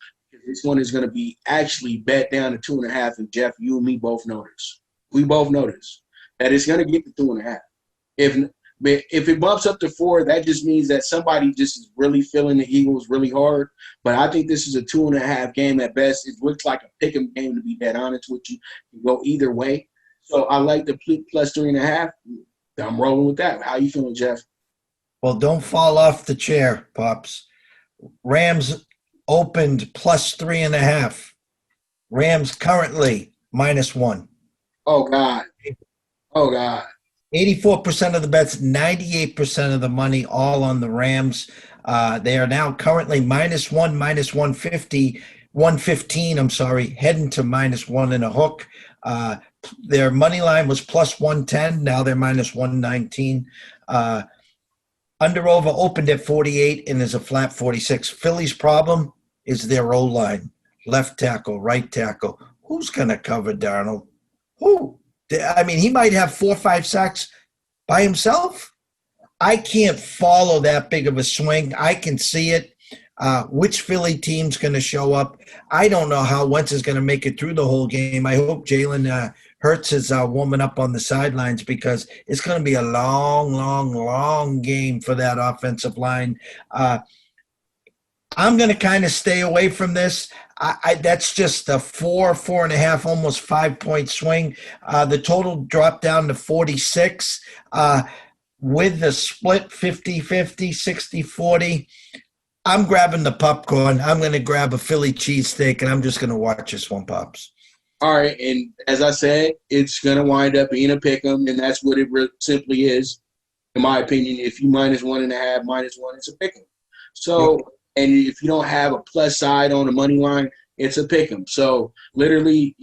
This one is going to be actually bet down to 2.5. And, Jeff, you and me both know this. We both know this, that it's going to get to 2.5. If it bumps up to 4, that just means that somebody just is really feeling the Eagles really hard. But I think this is a 2.5 game at best. It looks like a pick'em game, to be that honest with you. You can go either way. So I like the +3.5. I'm rolling with that. How you feeling, Jeff? Well, don't fall off the chair, Pops. Rams opened +3.5. Rams currently -1. Oh, God. 84% of the bets, 98% of the money, all on the Rams. They are now currently -1, -150, 115, heading to -1 and a hook. Their money line was +110. Now they're -119. Under over opened at 48 and is a flat 46. Philly's problem is their O-line, left tackle, right tackle. Who's going to cover Darnold? Who? I mean, he might have 4 or 5 sacks by himself. I can't follow that big of a swing. I can see it. Which Philly team's going to show up? I don't know how Wentz is going to make it through the whole game. I hope Jalen Hurts is warming up on the sidelines because it's going to be a long, long, long game for that offensive line. I'm going to kind of stay away from this. That's just a 4.5, almost 5-point swing. The total dropped down to 46 with the split 50-50, 60-40. I'm grabbing the popcorn. I'm going to grab a Philly cheesesteak, and I'm just going to watch this one, Pops. All right, and as I said, it's going to wind up being a pick 'em, and that's what it simply is, in my opinion. If you -1.5, -1, it's a pick 'em. So, and if you don't have a plus side on the money line, it's a pick 'em. So, literally,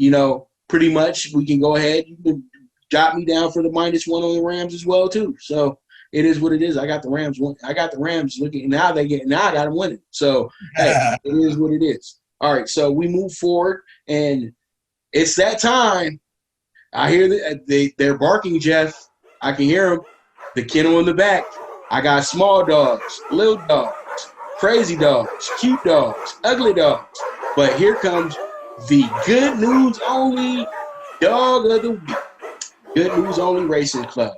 pretty much we can go ahead. You can jot me down for the -1 on the Rams as well too. So it is what it is. I got the Rams. I got the Rams looking now. I got them winning. So hey, it is what it is. All right. So we move forward, and it's that time. I hear they're barking, Jeff. I can hear them. The kennel in the back. I got small dogs, little dogs, crazy dogs, cute dogs, ugly dogs. But here comes the good news only dog of the week. Good News Only Racing Club.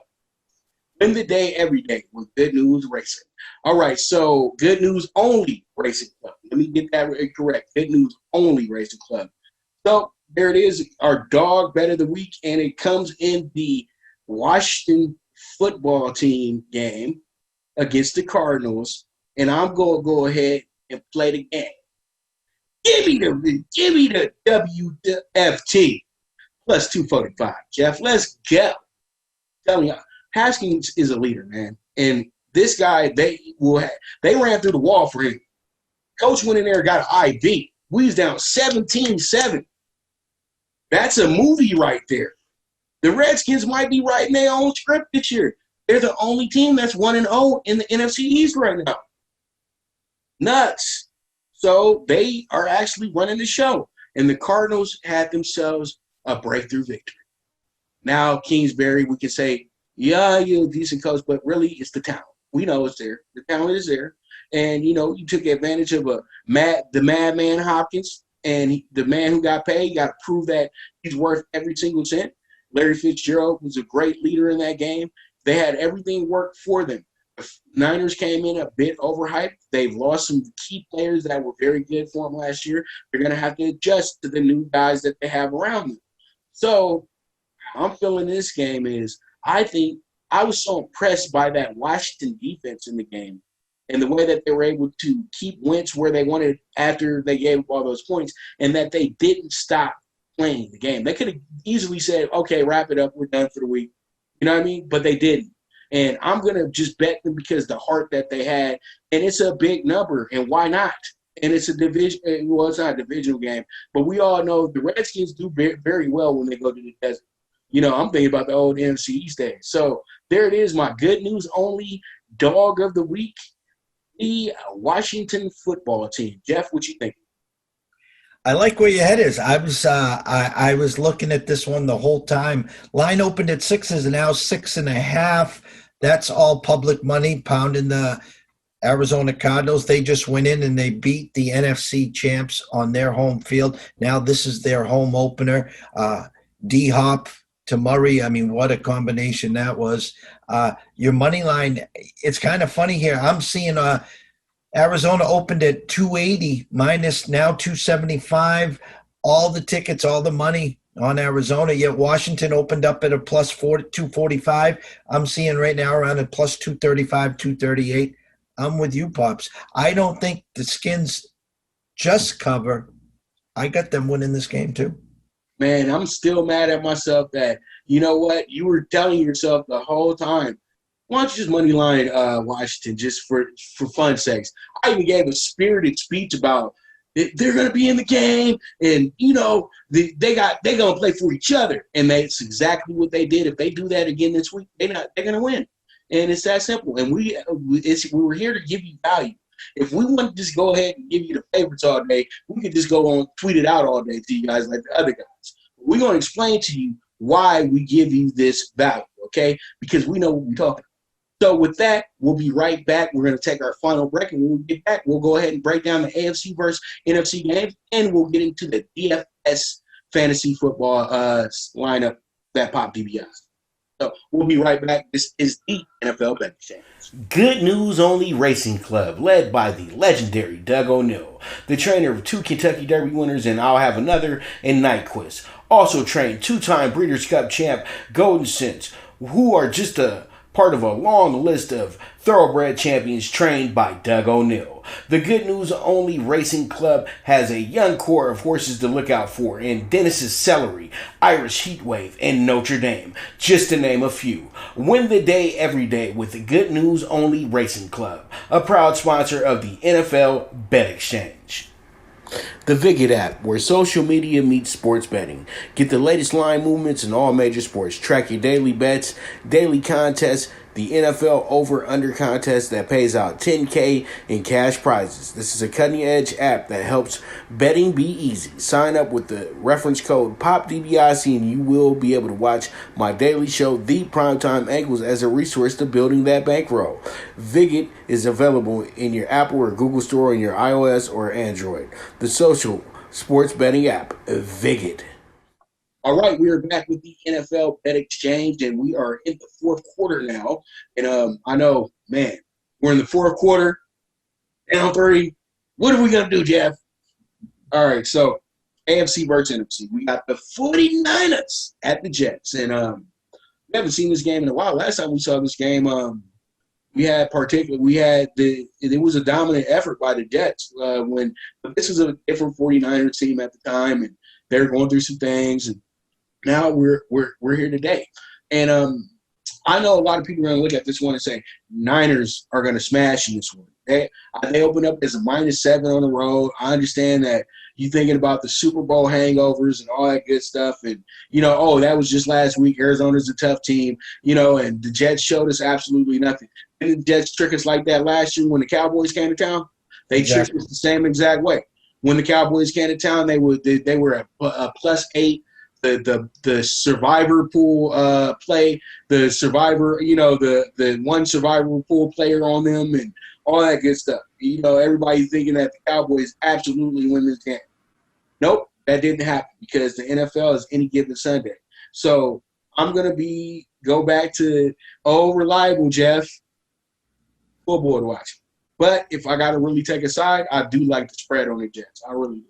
Win the day every day with Good News Racing. All right, so Good News Only Racing Club. Let me get that correct. Good News Only Racing Club. So there it is, our dog bet of the week, and it comes in the Washington football team game against the Cardinals, and I'm going to go ahead and play the game. Give me the WFT. Plus 245, Jeff. Let's go. Tell me, Haskins is a leader, man. And this guy, they ran through the wall for him. Coach went in there and got an IV. We was down 17-7. That's a movie right there. The Redskins might be writing their own script this year. They're the only team that's 1-0 in the NFC East right now. Nuts. So they are actually running the show. And the Cardinals had themselves a breakthrough victory. Now, Kingsbury, we can say, yeah, you're a decent coach, but really it's the talent. We know it's there. The talent is there. And, you took advantage of the madman Hopkins, and the man who got paid got to prove that he's worth every single cent. Larry Fitzgerald was a great leader in that game. They had everything work for them. The Niners came in a bit overhyped. They've lost some key players that were very good for them last year. They're going to have to adjust to the new guys that they have around them. So I'm feeling this game is I think I was so impressed by that Washington defense in the game and the way that they were able to keep Wentz where they wanted after they gave up all those points, and that they didn't stop playing the game. They could have easily said, okay, wrap it up, we're done for the week. You know what I mean? But they didn't. And I'm going to just bet them because the heart that they had, and it's a big number, and why not? And it's a division. Well, it's not a divisional game, but we all know the Redskins do very well when they go to the desert. I'm thinking about the old NFC East days. So there it is, my good news only dog of the week, the Washington football team. Jeff, what you think? I like where your head is. I was looking at this one the whole time. Line opened at 6 is now 6.5. That's all public money pounding the Arizona Cardinals. They just went in and they beat the NFC champs on their home field. Now this is their home opener. D-Hop to Murray. I mean, what a combination that was. Your money line, it's kind of funny here. I'm seeing Arizona opened at 280 minus now 275. All the tickets, all the money on Arizona, yet Washington opened up at a plus 245. I'm seeing right now around a plus 235, 238. I'm with you, Pops. I don't think the Skins just cover. I got them winning this game too. Man, I'm still mad at myself that, you know what, you were telling yourself the whole time, why don't you just money line Washington just for fun's sakes? I even gave a spirited speech about they're going to be in the game, and they're going to play for each other, and that's exactly what they did. If they do that again this week, they're going to win, and it's that simple. And we were here to give you value. If we want to just go ahead and give you the favorites all day, we could just go on tweet it out all day to you guys like the other guys. We're going to explain to you why we give you this value, okay? Because we know what we're talking about. So with that, we'll be right back. We're going to take our final break, and when we get back, we'll go ahead and break down the AFC versus NFC games, and we'll get into the DFS fantasy football lineup that popped DBS. So we'll be right back. This is the NFL Bet Exchange. Good News Only Racing Club, led by the legendary Doug O'Neill, the trainer of 2 Kentucky Derby winners, and I'll have another in Nyquist. Also trained 2-time Breeders' Cup champ Golden Sense, who are just a part of a long list of thoroughbred champions trained by Doug O'Neill. The Good News Only Racing Club has a young core of horses to look out for in Dennis's Celery, Irish Heatwave, and Notre Dame, just to name a few. Win the day every day with the Good News Only Racing Club, a proud sponsor of the NFL Bet Exchange. The Viget app, where social media meets sports betting. Get the latest line movements in all major sports. Track your daily bets, daily contests, the NFL over-under contest that pays out $10K in cash prizes. This is a cutting-edge app that helps betting be easy. Sign up with the reference code POPDBIC and you will be able to watch my daily show, The Primetime Angles, as a resource to building that bankroll. Viget is available in your Apple or Google Store on your iOS or Android. The social sports betting app, Viget. All right, we are back with the NFL Bet Exchange, and we are in the fourth quarter now. And I know, man, we're in the fourth quarter, down 30. What are we going to do, Jeff? All right, so AFC versus NFC. We got the 49ers at the Jets. And we haven't seen this game in a while. Last time we saw this game, it was a dominant effort by the Jets but this was a different 49ers team at the time, and they were going through some things, and now we're here today. And I know a lot of people are going to look at this one and say Niners are going to smash in this one. They opened up as a -7 on the road. I understand that you're thinking about the Super Bowl hangovers and all that good stuff, and that was just last week. Arizona's a tough team, and the Jets showed us absolutely nothing. Didn't the Jets trick us like that last year when the Cowboys came to town? They tricked us the same exact way. When the Cowboys came to town, they were a +8. The survivor pool play, the survivor, the one survivor pool player on them and all that good stuff. Everybody thinking that the Cowboys absolutely win this game. Nope, that didn't happen because the NFL is any given Sunday. So I'm going to go back to reliable Jeff, football to watch. But if I got to really take a side, I do like the spread on the Jets. I really do.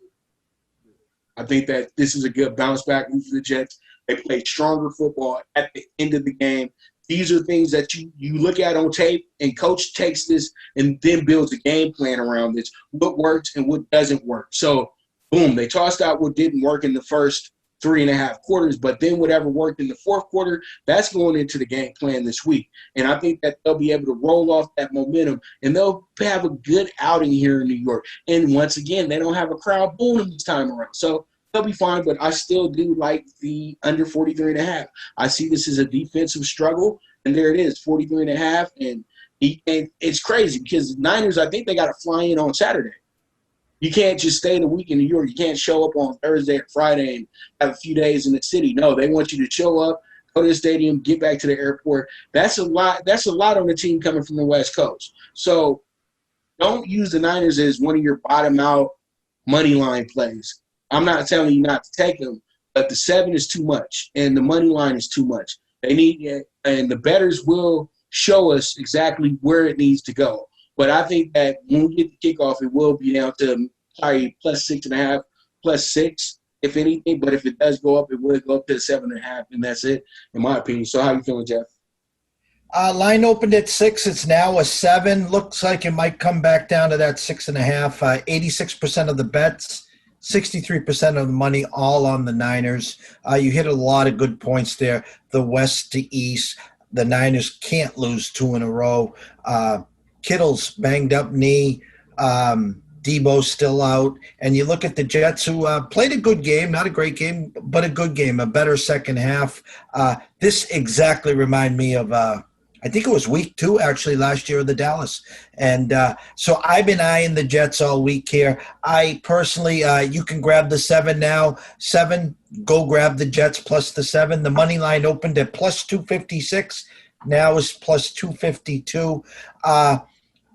I think that this is a good bounce back move for the Jets. They played stronger football at the end of the game. These are things that you look at on tape, and coach takes this and then builds a game plan around this, what works and what doesn't work. So, boom, they tossed out what didn't work in the first 3.5 quarters, but then whatever worked in the fourth quarter, that's going into the game plan this week. And I think that they'll be able to roll off that momentum, and they'll have a good outing here in New York. And once again, they don't have a crowd booing this time around. So they'll be fine, but I still do like the under 43.5. I see this as a defensive struggle, and there it is, 43.5. And it's crazy because the Niners, I think they got to fly in on Saturday. You can't just stay the week in New York. You can't show up on Thursday or Friday and have a few days in the city. No, they want you to show up, go to the stadium, get back to the airport. That's a lot. That's a lot on the team coming from the West Coast. So don't use the Niners as one of your bottom-out money line plays. I'm not telling you not to take them, but the 7 is too much, and the money line is too much. They need, and the bettors will show us exactly where it needs to go. But I think that when we get the kickoff, it will be down to probably +6.5, +6, if anything. But if it does go up, it will go up to 7.5, and that's it, in my opinion. So how you feeling, Jeff? Line opened at 6. It's now a 7. Looks like it might come back down to that 6.5. 86% of the bets, 63% of the money, all on the Niners. You hit a lot of good points there. The West to East, the Niners can't lose 2 in a row. Kittle's banged up knee. Debo's still out. And you look at the Jets, who played a good game, not a great game, but a good game, a better second half. This exactly reminded me of I think it was week 2, actually, last year of the Dallas. And so I've been eyeing the Jets all week here. I personally, you can grab the 7 now. 7, go grab the Jets plus the 7. The money line opened at +256. Now is +252.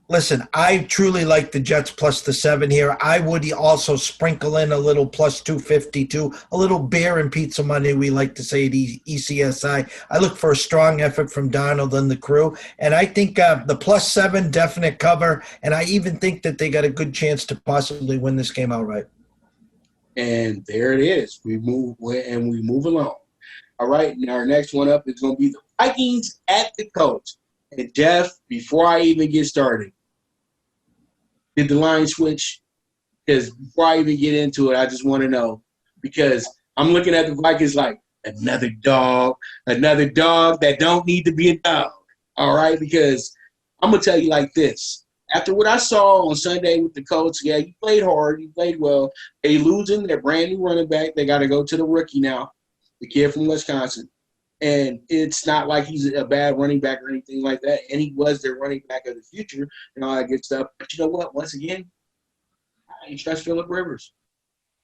Listen, I truly like the Jets plus the 7 here. I would also sprinkle in a little +252, a little beer and pizza money, we like to say at ECSI. I look for a strong effort from Donald and the crew. And I think the +7, definite cover. And I even think that they got a good chance to possibly win this game outright. And there it is. We move along. All right, and our next one up is going to be the Vikings at the Colts. And Jeff, before I even get started, did the line switch? Because before I even get into it, I just want to know, because I'm looking at the Vikings like another dog that don't need to be a dog. All right, because I'm gonna tell you like this. After what I saw on Sunday with the Colts, yeah, you played hard, you played well. They losing their brand new running back. They got to go to the rookie now, the kid from Wisconsin. And it's not like he's a bad running back or anything like that. And he was their running back of the future and all that good stuff. But you know what? Once again, I ain't trust Phillip Rivers.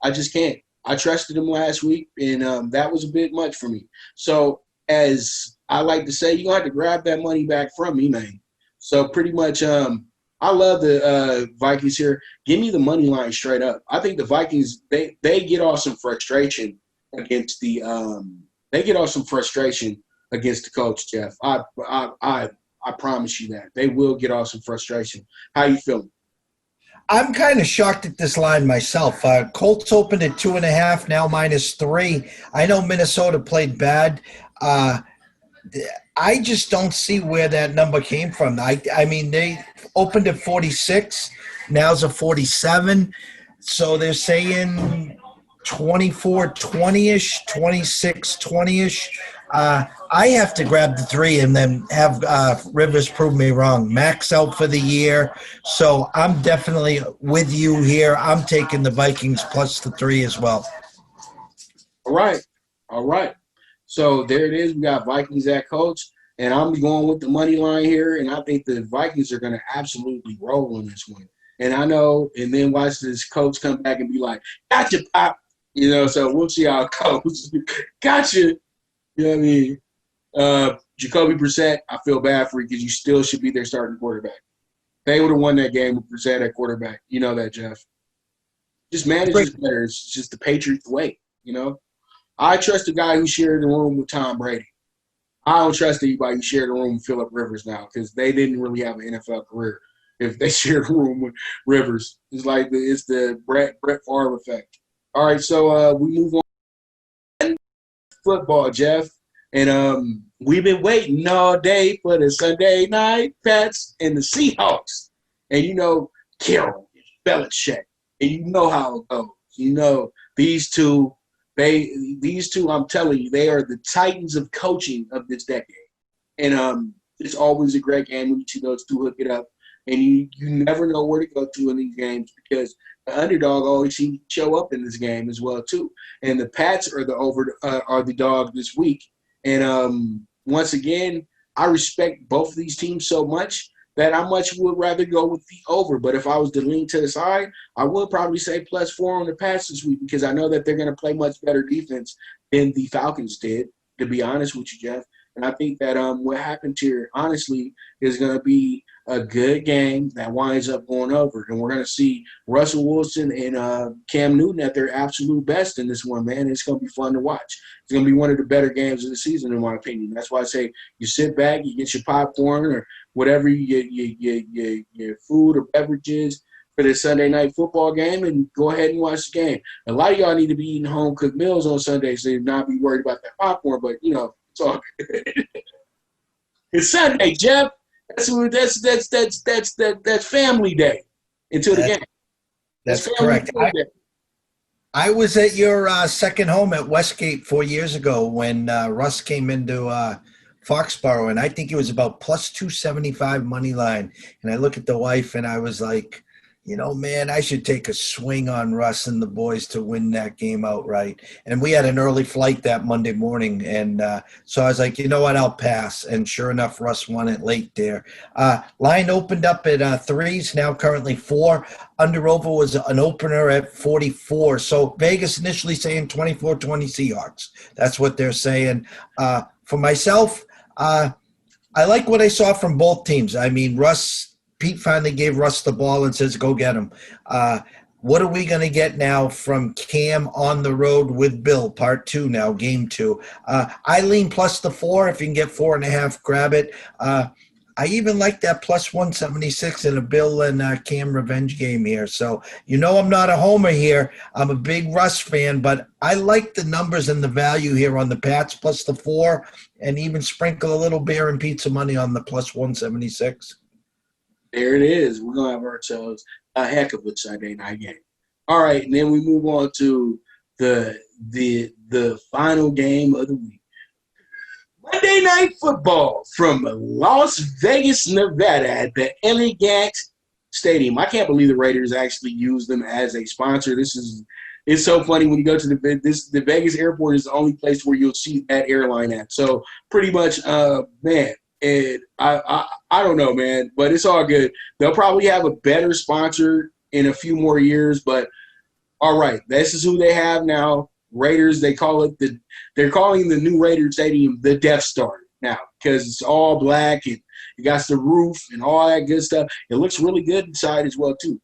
I just can't. I trusted him last week, and that was a bit much for me. So as I like to say, you're going to have to grab that money back from me, man. So pretty much I love the Vikings here. Give me the money line straight up. I think the Vikings, they get off some frustration against the Colts, Jeff. I promise you that. They will get off some frustration. How you feeling? I'm kind of shocked at this line myself. Colts opened at 2.5, now -3. I know Minnesota played bad. I just don't see where that number came from. I mean, they opened at 46, now it's a 47. So they're saying 24-20-ish, 26-20-ish. I have to grab the 3 and then have Rivers prove me wrong. Max out for the year. So I'm definitely with you here. I'm taking the Vikings plus the 3 as well. All right. So there it is. We got Vikings at Colts, and I'm going with the money line here, and I think the Vikings are going to absolutely roll on this one. And I know, and then watch this coach come back and be like, gotcha, Pop. You know, so we'll see how it goes. Gotcha. You know what I mean? Jacoby Brissett, I feel bad for you because you still should be their starting quarterback. They would have won that game with Brissett at quarterback. You know that, Jeff. Just manages better. It's just the Patriots way, you know? I trust the guy who shared the room with Tom Brady. I don't trust anybody who shared the room with Phillip Rivers now because they didn't really have an NFL career if they shared the room with Rivers. It's like it's the Brett Favre effect. All right, so we move on. Football, Jeff. And we've been waiting all day for the Sunday night Pats and the Seahawks. And, you know, Carroll, Belichick. And you know how it goes. You know, these two, I'm telling you, they are the titans of coaching of this decade. And it's always a great game when you see those two hook it up. And you never know where to go to in these games because the underdog always seems to show up in this game as well, too. And the Pats are the dog this week. And once again, I respect both of these teams so much that I much would rather go with the over. But if I was to lean to the side, I would probably say +4 on the Pats this week because I know that they're going to play much better defense than the Falcons did, to be honest with you, Jeff. And I think that what happened here, honestly, is going to be a good game that winds up going over. And we're going to see Russell Wilson and Cam Newton at their absolute best in this one, man. It's going to be fun to watch. It's going to be one of the better games of the season, in my opinion. That's why I say you sit back, you get your popcorn or whatever, your food or beverages for the Sunday night football game and go ahead and watch the game. A lot of y'all need to be eating home-cooked meals on Sundays so not be worried about that popcorn, but, you know, it's all good. It's Sunday, Jeff. That's family day until the game. That's correct. I was at your second home at Westgate 4 years ago when Russ came into Foxborough, and I think it was about +275 money line. And I look at the wife, and I was like, you know, man, I should take a swing on Russ and the boys to win that game outright. And we had an early flight that Monday morning. And so I was like, you know what, I'll pass. And sure enough, Russ won it late there. Line opened up at 3s, now currently 4. Under-over was an opener at 44. So Vegas initially saying 24-20 Seahawks. That's what they're saying. For myself, I like what I saw from both teams. I mean, Pete finally gave Russ the ball and says, go get him. What are we going to get now from Cam on the road with Bill? Part 2 now, game 2. I lean +4. If you can get 4.5, grab it. I even like that plus 176 in a Bill and Cam revenge game here. So, I'm not a homer here. I'm a big Russ fan, but I like the numbers and the value here on the Pats plus the 4, and even sprinkle a little beer and pizza money on the plus 176. There it is. We're going to have ourselves a heck of a Sunday night game. All right, and then we move on to the final game of the week. Monday Night Football from Las Vegas, Nevada at the Elegant Stadium. I can't believe the Raiders actually use them as a sponsor. It's so funny when you go to the Vegas airport is the only place where you'll see that airline at. So pretty much, man, and I don't know, man, but it's all good. They'll probably have a better sponsor in a few more years, but all right, this is who they have now. Raiders, they're calling the new Raider Stadium the Death Star now because it's all black and you got the roof and all that good stuff. It looks really good inside as well too.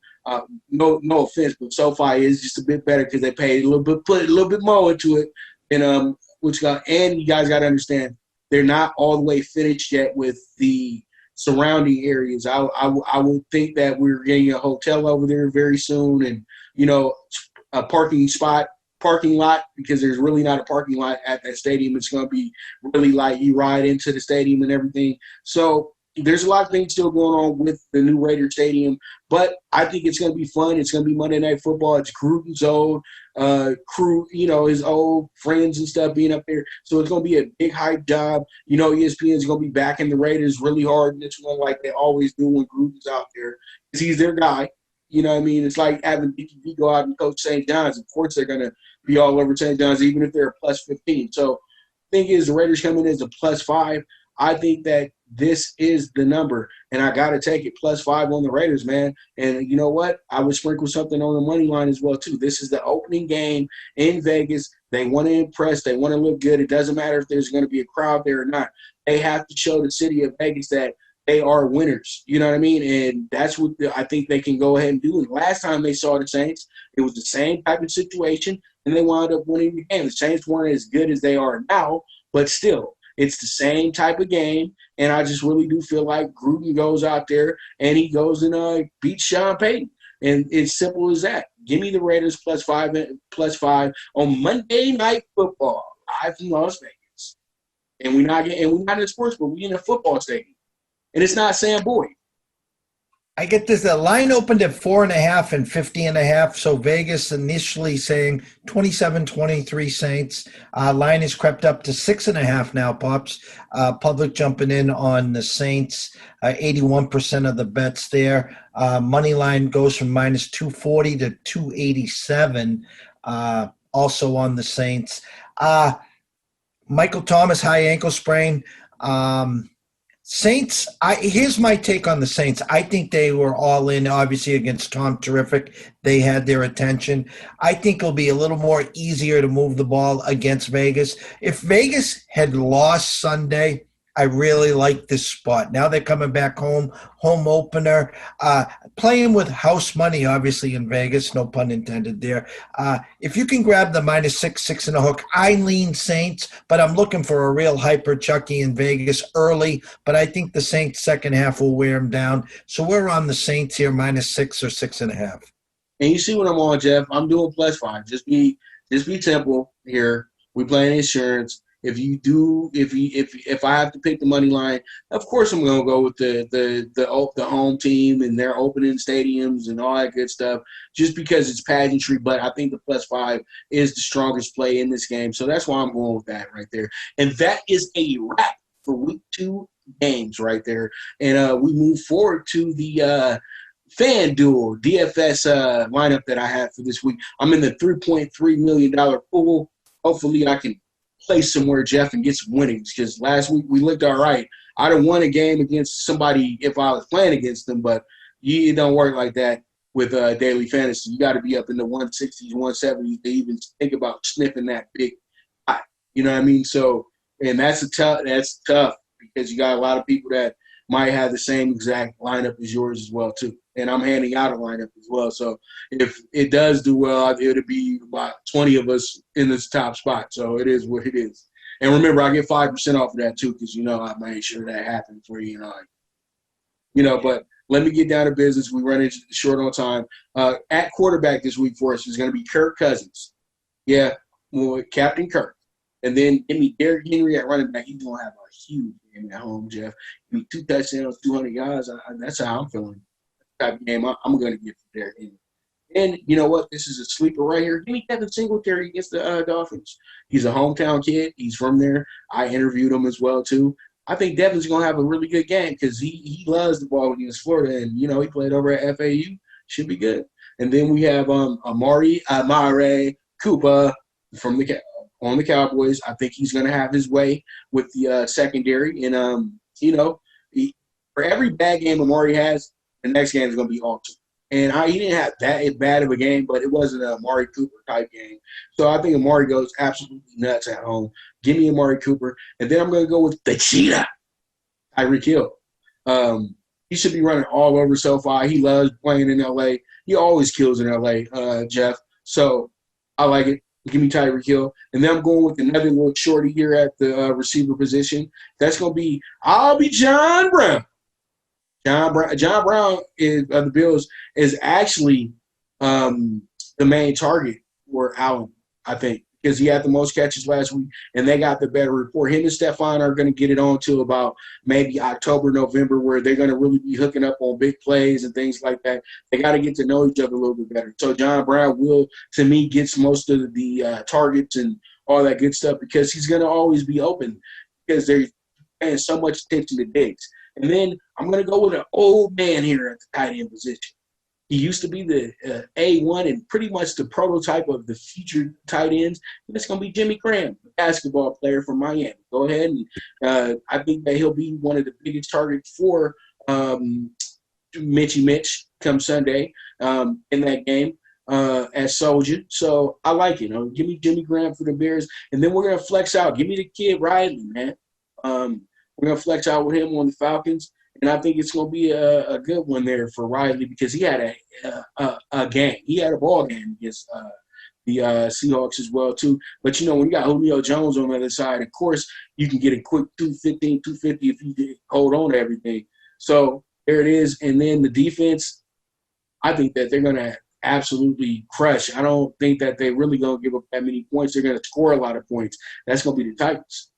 No offense, but SoFi is just a bit better because they paid put a little bit more into it. And and you guys got to understand they're not all the way finished yet with the surrounding areas. I would think that we're getting a hotel over there very soon, and a parking lot, because there's really not a parking lot at that stadium. It's going to be really like you ride into the stadium and everything. So there's a lot of things still going on with the new Raider Stadium, but I think it's going to be fun. It's going to be Monday Night Football. It's Gruden's old crew, his old friends and stuff being up there. So it's going to be a big hype job. ESPN is going to be backing the Raiders really hard in this one like they always do when Gruden's out there because he's their guy. You know what I mean? It's like having DTV go out and coach St. John's. Of course they're going to be all over St. John's, even if they're a plus 15. So the thing is, the Raiders come in as a plus 5. I think that this is the number, and I got to take it plus 5 on the Raiders, man. And you know what? I would sprinkle something on the money line as well, too. This is the opening game in Vegas. They want to impress. They want to look good. It doesn't matter if there's going to be a crowd there or not. They have to show the city of Vegas that they are winners. You know what I mean? And that's what I think they can go ahead and do. And last time they saw the Saints, it was the same type of situation, and they wound up winning the game. The Saints weren't as good as they are now, but still, it's the same type of game. And I just really do feel like Gruden goes out there and he goes and beats Sean Payton. And it's simple as that. Give me the Raiders plus 5 on Monday Night Football live from Las Vegas. And we're not in sports, but we're in a football stadium. And it's not Sam Boyd. I get this. The line opened at 4.5 and 50.5. So Vegas initially saying 27-23 Saints. Line has crept up to 6.5 now, Pops. Public jumping in on the Saints. 81% of the bets there. Money line goes from minus 240 to 287. Also on the Saints. Michael Thomas, high ankle sprain. Saints, here's my take on the Saints. I think they were all in, obviously, against Tom Terrific. They had their attention. I think it'll be a little more easier to move the ball against Vegas. If Vegas had lost Sunday, I really like this spot. Now they're coming back home opener, playing with house money, obviously, in Vegas, no pun intended there. If you can grab the minus 6 and a hook, I lean Saints, but I'm looking for a real hyper Chucky in Vegas early, but I think the Saints second half will wear them down. So we're on the Saints here, minus 6 or 6.5. And you see what I'm on, Jeff. I'm doing plus 5. Just be simple here. We playing insurance. If I have to pick the money line, of course I'm going to go with the home team and their opening stadiums and all that good stuff, just because it's pageantry. But I think the plus 5 is the strongest play in this game, so that's why I'm going with that right there. And that is a wrap for week 2 games right there. And we move forward to the FanDuel DFS lineup that I have for this week. I'm in the $3.3 million pool. Hopefully I can play somewhere, Jeff, and get some winnings, because last week we looked all right. I'd have won a game against somebody if I was playing against them, but it don't work like that with daily fantasy. You got to be up in the 160s, 170s to even think about sniffing that big high. You know what I mean? So, and that's tough because you got a lot of people that might have the same exact lineup as yours as well too. And I'm handing out a lineup as well. So if it does do well, it'll be about 20 of us in this top spot. So it is what it is. And remember, I get 5% off of that too, because I made sure that happened for you. But let me get down to business. We run into short on time. At quarterback this week for us is going to be Kirk Cousins. Yeah, well, Captain Kirk. And then give me Derrick Henry at running back. He's going to have a huge game at home, Jeff. Give me 2 touchdowns, 200 yards. That's how I'm feeling. That type of game I'm going to get for Derrick Henry. And you know what? This is a sleeper right here. Give me Devin Singletary against the Dolphins. He's a hometown kid. He's from there. I interviewed him as well, too. I think Devin's going to have a really good game because he loves the ball against Florida. And, he played over at FAU. Should be good. And then we have Amari Cooper from on the Cowboys. I think he's going to have his way with the secondary. And, for every bad game Amari has, the next game is going to be awesome. And he didn't have that bad of a game, but it wasn't an Amari Cooper type game. So I think Amari goes absolutely nuts at home. Give me Amari Cooper. And then I'm going to go with the cheetah, Tyreek Hill. He should be running all over SoFi. He loves playing in L.A. He always kills in L.A., Jeff. So I like it. Give me Tyreek Hill. And then I'm going with another little shorty here at the receiver position. That's going to be John Brown. John Brown is of the Bills is actually the main target for Allen, I think, because he had the most catches last week, and they got the better report. Him and Stephon are going to get it on till about maybe October, November, where they're going to really be hooking up on big plays and things like that. They got to get to know each other a little bit better. So John Brown will, to me, gets most of the targets and all that good stuff because he's going to always be open because they're paying so much attention to Diggs. And then I'm going to go with an old man here at the tight end position. He used to be the A1 and pretty much the prototype of the future tight ends. And that's going to be Jimmy Graham, the basketball player from Miami. Go ahead. And I think that he'll be one of the biggest targets for Mitchie Mitch come Sunday in that game at Soldier. So I like it. Give me Jimmy Graham for the Bears. And then we're going to flex out. Give me the kid Riley, man. We're going to flex out with him on the Falcons, and I think it's going to be a good one there for Riley because he had a game. He had a ball game against the Seahawks as well, too. But, when you got Julio Jones on the other side, of course, you can get a quick 215, 250 if you hold on to everything. So there it is. And then the defense, I think that they're going to absolutely crush. I don't think that they're really going to give up that many points. They're going to score a lot of points. That's going to be the Titans.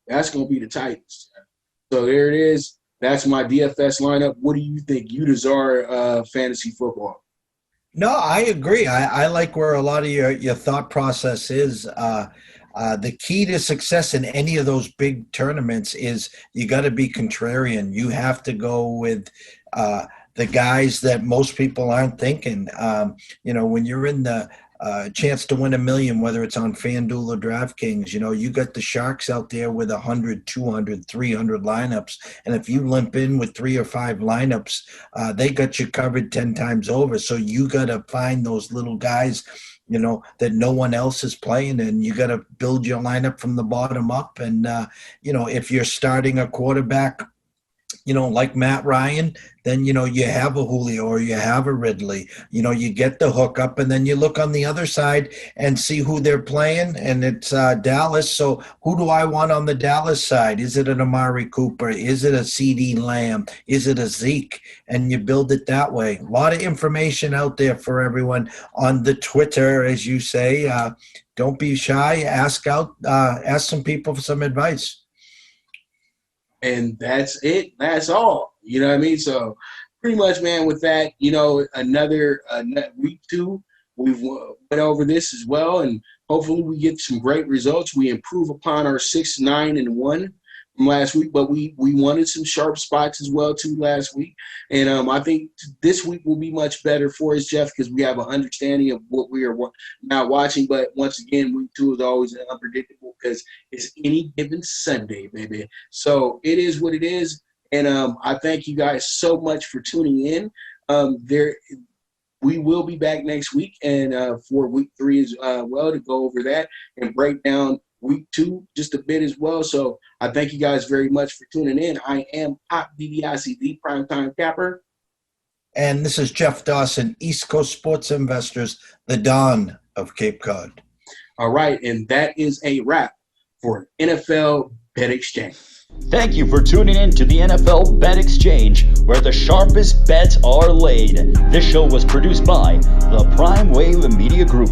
That's going to be the Titans. So there it is. That's my DFS lineup. What do you think? You desire fantasy football. No, I agree. I like where a lot of your thought process is. The key to success in any of those big tournaments is you got to be contrarian. You have to go with the guys that most people aren't thinking. When you're in the chance to win $1 million, whether it's on FanDuel or DraftKings, you got the Sharks out there with 100, 200, 300 lineups. And if you limp in with 3 or 5 lineups, they got you covered 10 times over. So you got to find those little guys, that no one else is playing, and you got to build your lineup from the bottom up. And, if you're starting a quarterback, like Matt Ryan, then, you have a Julio or you have a Ridley, you get the hookup, and then you look on the other side and see who they're playing, and it's Dallas. So who do I want on the Dallas side? Is it an Amari Cooper? Is it a CeeDee Lamb? Is it a Zeke? And you build it that way. A lot of information out there for everyone on the Twitter, as you say. Don't be shy. Ask some people for some advice. And that's it. That's all. You know what I mean? So pretty much, man, with that, another week 2, we've went over this as well. And hopefully we get some great results. We improve upon our 6-9-1 from last week, but we wanted some sharp spots as well, too, last week. And I think this week will be much better for us, Jeff, because we have an understanding of what we are now watching. But once again, week 2 is always unpredictable because it's any given Sunday, baby. So it is what it is. And I thank you guys so much for tuning in. We will be back next week and for week 3 as well to go over that and break down week 2 just a bit as well. So I thank you guys very much for tuning in. I am Pop DiBiase, Primetime Capper. And this is Jeff Dawson, East Coast Sports Investors, the Don of Cape Cod. All right, and that is a wrap for NFL Bet Exchange. Thank you for tuning in to the NFL Bet Exchange, where the sharpest bets are laid. This show was produced by the Prime Wave Media Group.